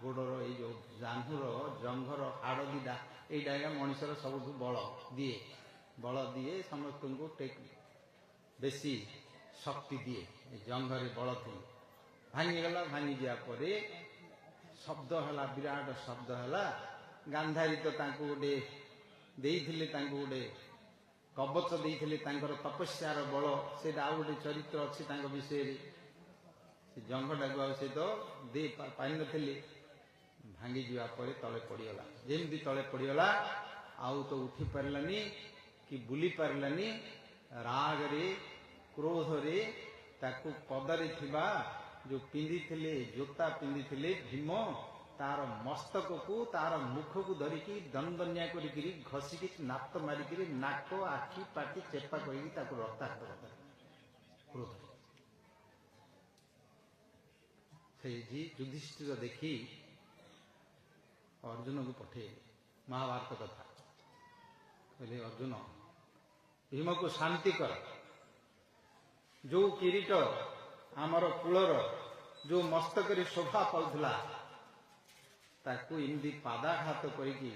ଗୋଡ଼ର। ଏଇ ଯେଉଁ ଜାହ୍ନୁର ଜଙ୍ଘର ହାଡ଼ ଦିଟା, ଏଇଟା ଆଜ୍ଞା ମଣିଷର ସବୁଠୁ ବଳ ଦିଏ, ସମସ୍ତଙ୍କୁ ବେଶୀ ଶକ୍ତି ଦିଏ। ଜଙ୍ଘରେ ବଳ ଥିଲେ ଭାଙ୍ଗିଗଲା। ଭାଙ୍ଗିଯିବା ପରେ ଶବ୍ଦ ହେଲା, ବିରାଟ ଶବ୍ଦ ହେଲା। ଗାନ୍ଧାରୀ ତ ତାଙ୍କୁ ଗୋଟେ ଦେଇଥିଲେ, ତାଙ୍କୁ ଗୋଟେ କବଚ ଦେଇଥିଲେ, ତାଙ୍କର ତପସ୍ୟାର ବଳ। ସେଇଟା ଆଉ ଗୋଟେ ଚରିତ୍ର ଅଛି ତାଙ୍କ ବିଷୟରେ। ସେ ଜଙ୍ଘଟାକୁ ଆଉ ସେ ତ ଦେଇ ପାରିନଥିଲେ। ଭାଙ୍ଗିଯିବା ପରେ ତଳେ ପଡ଼ିଗଲା। ଯେମିତି ତଳେ ପଡ଼ିଗଲା, ଆଉ ତ ଉଠି ପାରିଲାନି କି ବୁଲି ପାରିଲାନି। ରାଗରେ କ୍ରୋଧରେ ତାକୁ ପଦରେ ଥିବା ଯେଉଁ ପିନ୍ଧିଥିଲେ, ଜୋତା ପିନ୍ଧିଥିଲେ ଭୀମ, ତାର ମସ୍ତକକୁ ତାର ମୁଖକୁ ଧରିକି ଦଣ୍ଡନ୍ୟା କରିକିରି ଘଷିକି ନାତ ମାରିକିରି ନାକ ଆଖି ପାଟି ଚେପା କରିକି ତାକୁ ରକ୍ତାକ୍ତ କରିଦେଲେ କ୍ରୋଧ। ସେଇଠି ଯୁଧିଷ୍ଠିର ଦେଖି ଅର୍ଜୁନକୁ ପଠେଇଲେ। ମହାଭାରତ କଥା କହିଲେ, ଅର୍ଜୁନ ଭୀମକୁ ଶାନ୍ତି କର। ଯେଉଁ କିରୀଟ ଆମର କୁଳର, ଯେଉଁ ମସ୍ତକରେ ଶୋଭା ପାଉଥିଲା, ତାକୁ ଏମିତି ପାଦାଘାତ କରିକି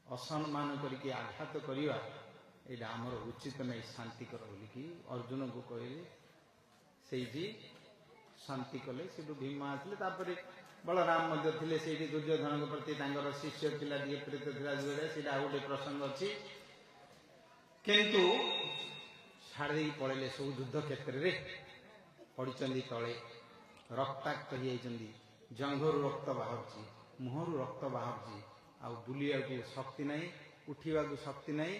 ଅସମ୍ମାନ କରିକି ଆଘାତ କରିବା, ଏଇଟା ଆମର ଉଚିତ ନାହିଁ, ଶାନ୍ତି କର ବୋଲିକି ଅର୍ଜୁନକୁ କହିଲେ। ସେଇଠି ଶାନ୍ତି କଲେ। ସେଠୁ ଭୀମ ଆସିଲେ। ତାପରେ बलराम मध्य थिले सेठी दुर्योधन प्रति तांकर शिष्य थिला दिए प्रेत थिला जुरे सेटा गोटे प्रसंग अछि किंतु छाड़ी पड़े सब युद्ध क्षेत्र में पड़चंदी तले रक्ताक्त होती जंघर रक्त बाहर मुहर रक्त बाहर आउ बुलिया को शक्ति नहीं उठा को शक्ति नहीं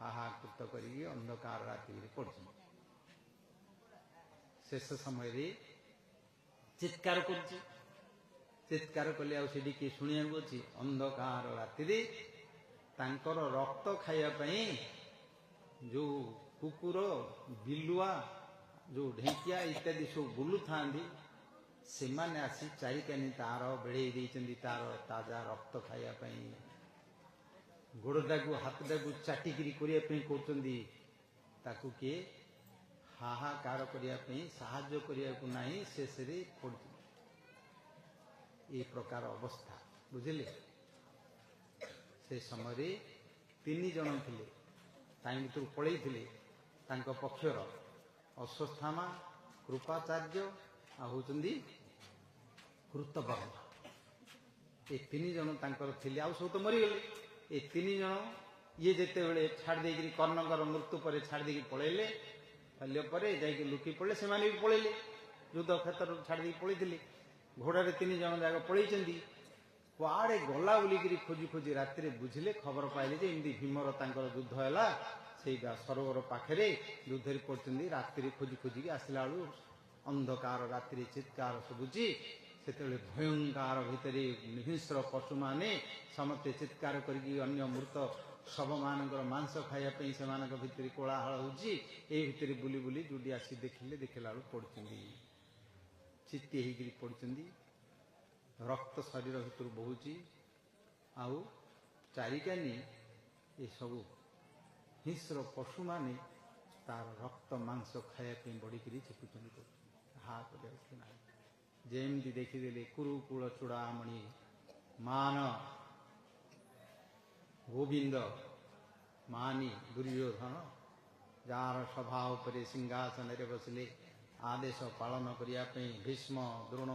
हाहाकृत कर अंधकार राति पड़ शेष समय चित्कार चित्कार कले आदि किए शुणा अच्छी अंधकार राति तांकर रक्त खाइबापी जो कुकुर बिलुआ जो ढेकिया इत्यादि सब बुलू था से माने आसी चारिकानी तार बेड़े देइचंदी तार ताजा रक्त खाइबापी गोड़टा को हाथटा को चाटिकी करने ताकू किए हाहाकार करने साहाय्य करने शेष पड़ ये प्रकार अवस्था बुझिले से समय तीन जन थिले ताई भीतर पलैथिले तांको पक्षर अश्वत्थामा कृपाचार्य आउचंदी कृतवर्मा ये तीन जन तांकर थिले आउ सब तो मरीगले ये तीन जन ये जिते बड़े छाड़ देकी कर्णकर मृत्यु पर छाड़ देकी पलैले पल्य पर जाकि लुकी पड़े से भी पलैले युद्ध क्षेत्र छाड़ देकी पलैथिले घोड़े तीन जन जाक पलैचंदी कुआड़े गला बोलिकी खोजी खोजी राति बुझिले खबर पाइले जे एमती भीमर तांकर युद्ध है से सरोवर पाखे युद्ध पड़ती राति खोजी खोजिकी आसला बेलू अंधकार राति चित्कार शुभुची से भयंकर भितर हिंस्र पशु माने समस्ते चित्कार करके अन्य मृत शव मानकर मांस खाइबापी से भितर कोलाहल होची भितर बुली बुली जोड़ी आसी देखिले देखला बेलू पड़ती चित्ती होकर पड़ती रक्त शरीर भितर बहुची आउ चारिकानी ये सब हिंस्र पशु माने तार रक्त मांस खाइबापी बढ़िकी चिपुचंदी हा करना जेमती देखीदे कुरुकुल चूड़ामणि मान गोविंद मानी दुर्योधन जार सभा उपरे सिंहासन बसिले आदेश पालन करने भीष्म द्रोण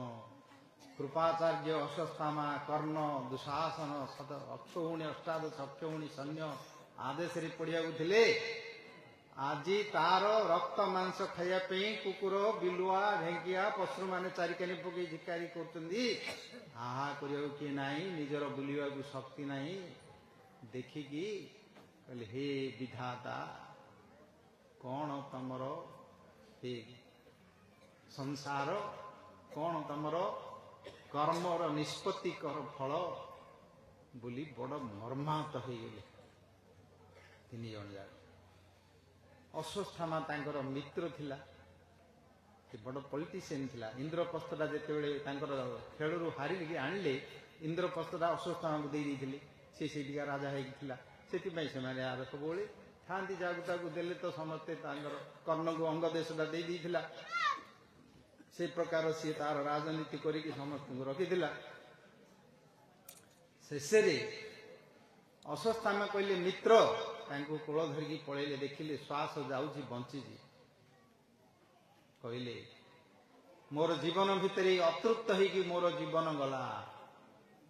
कृपाचार्य अश्वत्थामा कर्ण दुशासन अक्षौणी अष्टादश अक्षौणी सैन्य आदेश पढ़िया आज तार रक्त मांस खाइबापी कुकुर बिलुआ ढेंकिया पशु माने चारिकानी पकई झिकारी कर हाहा करिया किए नाई निजर बुलिया को शक्ति नहीं देखिकी कहले हे विधाता कौन तमर हे संसार कौन तमर कर्मर निष्पत्ति कर फल बोली बड़ मर्माहत हो गले तीन जन जाक अश्वत्थामा तांकर मित्र थिला बड़ पॉलिटिशियन थिला इंद्रप्रस्थटा जिते खेलू हारिकी आणिले इंद्रप्रस्थटा अश्वत्थामा को देदेले से राजा होता से आर सब था जहां देले तो समस्ते कर्ण को अंग देशटा देदेला से प्रकार सी तार राजनीति करके समस्त रखीला शेष अश्वत्थामा कहले मित्र कोल धरिकी पलैले देखिले श्वास जाऊँगी बंची कहले मोर जीवन भितर अतृप्त होगी मोर जीवन गला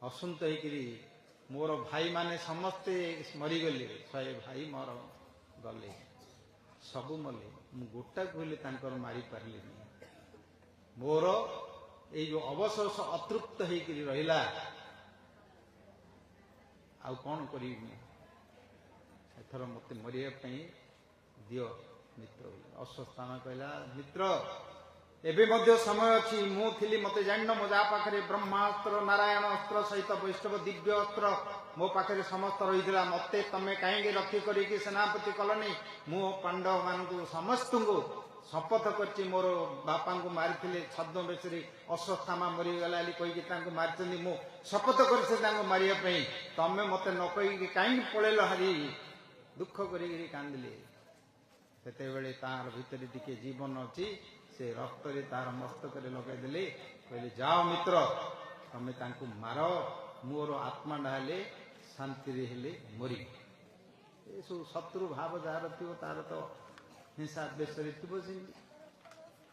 असंत होकरी मोर भाई माने समस्ते मरीगले 100 भाई मोर गले सबू मले मु गोटा कहले मारी पारे मोर ये जो अवशेष अतृप्त होकरी रहा आउ कौन करी एथर मत मरिया दियो मित्र अश्वत्थामा कहला मित्र एबे मध्य समय अच्छी मुझी मत जान मो जा पाखे ब्रह्मास्त्र नारायण अस्त्र सहित वैष्णव दिव्य अस्त्र मो पाखे समस्त रही मत तमें कहीं रखी कर सेनापति कलनी मु पांडव मान समस्त को शपथ कर मोर बापा को मारी छद्म बेश अश्वत्थामा मरीगला कहीकि मारी मु शपथ कर मारे तमें मत न कही कहीं पलैल हारी दुख करी कांदिले से तार भितर टिके जीवन अच्छी से रक्त तार मस्तक लगेदेले कहले जाओ मित्र तमें तांको मार मोर आत्मा डाले शांति हेले मरी ये सब शत्रु भाव जार थी तार तो हिंसा द्वेष थी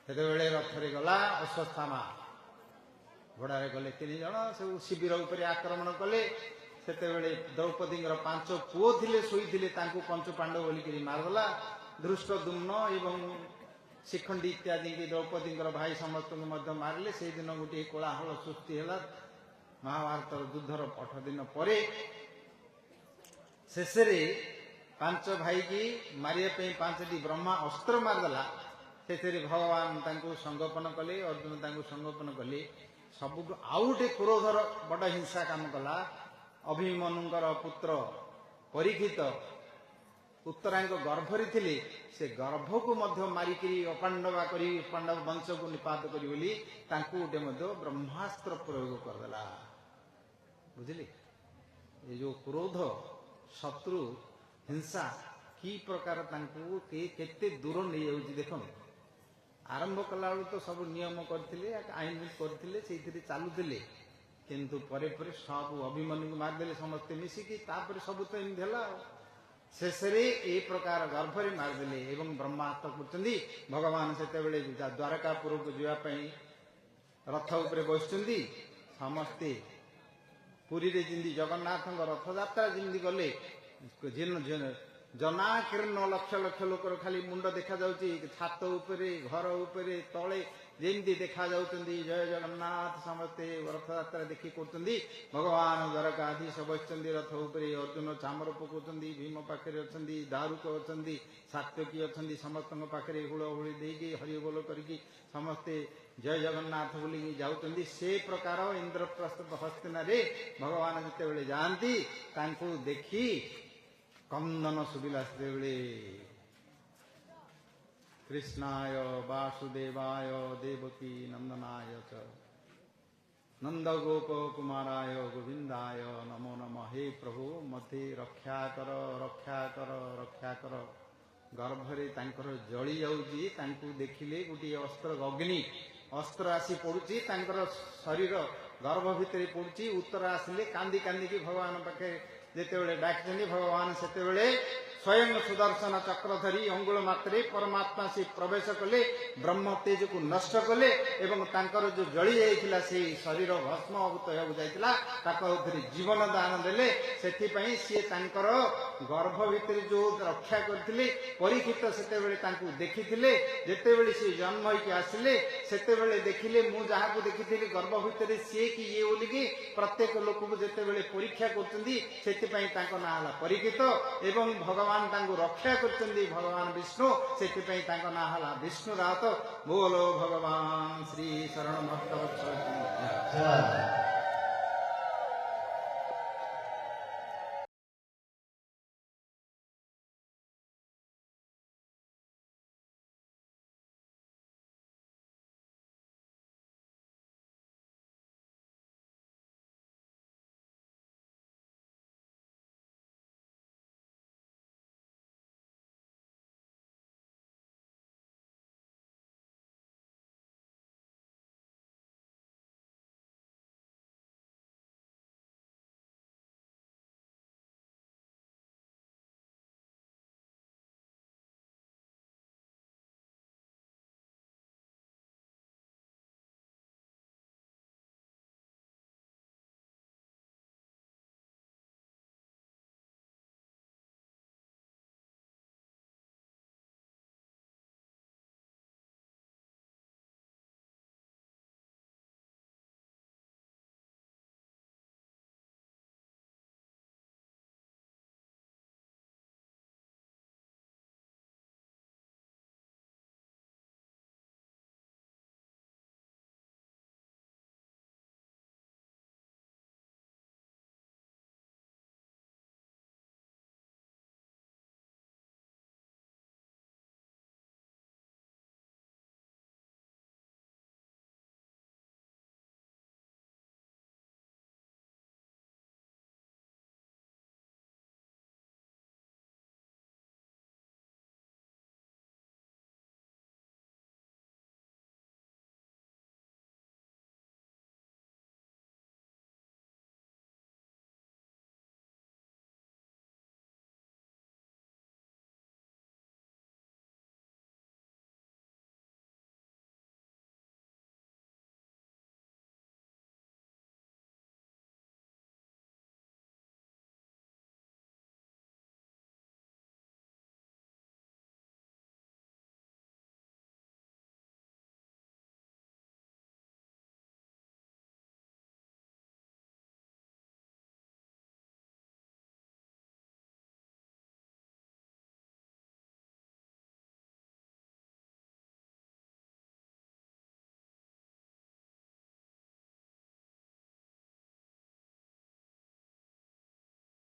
से रथरे गला अश्वत्थामा ଘୋଡ଼ାରେ ଗଲେ 3 ଜଣ ସବୁ ଶିବିର ଉପରେ ଆକ୍ରମଣ କଲେ। ସେତେବେଳେ ଦ୍ରୌପଦୀଙ୍କର 5 ପୁଅ ଥିଲେ ଶୋଇଥିଲେ, ତାଙ୍କୁ ପଞ୍ଚୁ ପାଣ୍ଡବ ବୋଲିକିରି ମାରିଦେଲା। ଧୃଷ୍ଟଦ୍ୟୁମ୍ନ ଏବଂ ଶିଖଣ୍ଡୀ ଇତ୍ୟାଦି ଦ୍ରୌପଦୀଙ୍କର ଭାଇ ସମସ୍ତଙ୍କୁ ମଧ୍ୟ ମାରିଲେ। ସେଇଦିନ ଗୋଟିଏ କୋଳାହଳ ସୃଷ୍ଟି ହେଲା। ମହାଭାରତର ଯୁଦ୍ଧର 8 ଦିନ ପରେ ଶେଷରେ 5 ଭାଇକି ମାରିବା ପାଇଁ 5ଟି ବ୍ରହ୍ମା ଅସ୍ତ୍ର ମାରିଦେଲା। ସେଥିରେ ଭଗବାନ ତାଙ୍କୁ ସଂଗୋପନ କଲେ, ଅର୍ଜୁନ ତାଙ୍କୁ ସଂଗୋପନ କଲେ। ସବୁଠୁ ଆଉ ଗୋଟେ କ୍ରୋଧର ବଡ଼ ହିଂସା କାମ କଲା। ଅଭିମନ୍ୟୁଙ୍କର ପୁତ୍ର ପରୀକ୍ଷିତ ଉତ୍ତରାଙ୍କ ଗର୍ଭରେ ଥିଲେ, ସେ ଗର୍ଭକୁ ମଧ୍ୟ ମାରିକିରି ଅପାଣ୍ଡବା କରି ପାଣ୍ଡବ ବଂଶକୁ ନିପାତ କରି ବୋଲି ତାଙ୍କୁ ଗୋଟେ ମଧ୍ୟ ବ୍ରହ୍ମାସ୍ତ୍ର ପ୍ରୟୋଗ କରିଦେଲା। ବୁଝିଲେ, ଏ ଯୋଉ କ୍ରୋଧ, ଶତ୍ରୁ, ହିଂସା କି ପ୍ରକାର ତାଙ୍କୁ କେତେ ଦୂର ନେଇଯାଉଛି ଦେଖନ୍ତୁ। ଆରମ୍ଭ କଲାବେଳୁ ତ ସବୁ ନିୟମ କରିଥିଲେ, ଆଇନ କରିଥିଲେ, ସେଇଥିରେ ଚାଲୁଥିଲେ। କିନ୍ତୁ ପରେ ପରେ ସବୁ ଅଭିମନ୍ୟୁଙ୍କୁ ମାରିଦେଲେ ସମସ୍ତେ ମିଶିକି। ତାପରେ ସବୁ ତ ଏମିତି ହେଲା। ଶେଷରେ ଏ ପ୍ରକାର ଗର୍ଭରେ ମାରିଦେଲେ ଏବଂ ବ୍ରହ୍ମାସ୍ତ୍ର କରୁଛନ୍ତି। ଭଗବାନ ସେତେବେଳେ ଦ୍ୱାରକାପୁରକୁ ଯିବା ପାଇଁ ରଥ ଉପରେ ବସିଛନ୍ତି। ସମସ୍ତେ ପୁରୀରେ ଯେମିତି ଜଗନ୍ନାଥଙ୍କ ରଥଯାତ୍ରା ଯେମିତି ଗଲେ, ଜନାକୀର୍ଣ୍ଣ ଲକ୍ଷ ଲକ୍ଷ ଲୋକର ଖାଲି ମୁଣ୍ଡ ଦେଖାଯାଉଛି, ଛାତ ଉପରେ, ଘର ଉପରେ, ତଳେ ଯେମିତି ଦେଖାଯାଉଛନ୍ତି। ଜୟ ଜଗନ୍ନାଥ ସମସ୍ତେ ରଥଯାତ୍ରା ଦେଖି କରୁଛନ୍ତି। ଭଗବାନ ଦ୍ୱାରକାଧୀଶ ବସିଛନ୍ତି ରଥ ଉପରେ। ଅର୍ଜୁନ ଚାମର ପକାଉଛନ୍ତି, ଭୀମ ପାଖରେ ଅଛନ୍ତି, ଦାରୁକ ଅଛନ୍ତି, ସାତ୍ୟକୀ ଅଛନ୍ତି। ସମସ୍ତଙ୍କ ପାଖରେ ହୁଳହୁଳି ଦେଇକି ହରିବୋଲ କରିକି ସମସ୍ତେ ଜୟ ଜଗନ୍ନାଥ ବୋଲିକି ଯାଉଛନ୍ତି। ସେ ପ୍ରକାର ଇନ୍ଦ୍ରପ୍ରସ୍ଥ ହସ୍ତିନାରେ ଭଗବାନ ଯେତେବେଳେ ଯାଆନ୍ତି, ତାଙ୍କୁ ଦେଖି କନ୍ଦନ ଶୁଭିଲା। ସେତେବେଳେ କୃଷ୍ଣାୟ ବାସୁଦେବାୟ ଦେବକୀ ନନ୍ଦନାୟ ଚ ନନ୍ଦଗୋପ କୁମାରାୟ ଗୋବିନ୍ଦାୟ ନମୋ ନମଃ। ହେ ପ୍ରଭୁ, ମୋତେ ରକ୍ଷା କର, ରକ୍ଷା କର, ରକ୍ଷା କର। ଗର୍ଭରେ ତାଙ୍କର ଜଳି ଯାଉଛି। ତାଙ୍କୁ ଦେଖିଲେ ଗୋଟିଏ ଅସ୍ତ୍ର, ଅଗ୍ନି ଅସ୍ତ୍ର ଆସି ପଡୁଛି, ତାଙ୍କର ଶରୀର ଗର୍ଭ ଭିତରେ ପଡୁଛି। ଉତ୍ତର ଆସିଲେ କାନ୍ଦି କାନ୍ଦିକି ଭଗବାନ ପାଖରେ ଯେତେବେଳେ ଡାକିଛନ୍ତି, ଭଗବାନ ସେତେବେଳେ ସ୍ୱୟଂ ସୁଦର୍ଶନ ଚକ୍ର ଧରି ଅଙ୍ଗୁଳ ମାତ୍ରେ ପରମାତ୍ମା ସେ ପ୍ରବେଶ କଲେ, ବ୍ରହ୍ମ ତେଜକୁ ନଷ୍ଟ କଲେ ଏବଂ ତାଙ୍କର ଯୋଉ ଜଳି ଯାଇଥିଲା ସେଇ ଶରୀର ଭସ୍ମଭୂତ ହେବାକୁ ଯାଇଥିଲା, ତାକୁ ଆଉଥରେ ଜୀବନ ଦାନ ଦେଲେ। ସେଥିପାଇଁ ସିଏ ତାଙ୍କର ଗର୍ଭ ଭିତରେ ଯୋଉ ରକ୍ଷା କରିଥିଲେ, ପରୀକ୍ଷିତ ସେତେବେଳେ ତାଙ୍କୁ ଦେଖିଥିଲେ। ଯେତେବେଳେ ସେ ଜନ୍ମ ହେଇକି ଆସିଲେ, ସେତେବେଳେ ଦେଖିଲେ ମୁଁ ଯାହାକୁ ଦେଖିଥିଲି ଗର୍ଭ ଭିତରେ ସିଏ କି ଇଏ ବୋଲିକି ପ୍ରତ୍ୟେକ ଲୋକଙ୍କୁ ଯେତେବେଳେ ପରୀକ୍ଷା କରୁଛନ୍ତି, ସେଥିପାଇଁ ତାଙ୍କ ନାଁ ହେଲା ପରୀକ୍ଷିତ। ଏବଂ ଭଗବାନ ତାଙ୍କୁ ରକ୍ଷା କରୁଛନ୍ତି, ଭଗବାନ ବିଷ୍ଣୁ, ସେଥିପାଇଁ ତାଙ୍କ ନାଁ ହେଲା ବିଷ୍ଣୁ ରାତ। ବୋଲୋ ଭଗବାନ ଶ୍ରୀ ଶରଣ ଭକ୍ତ।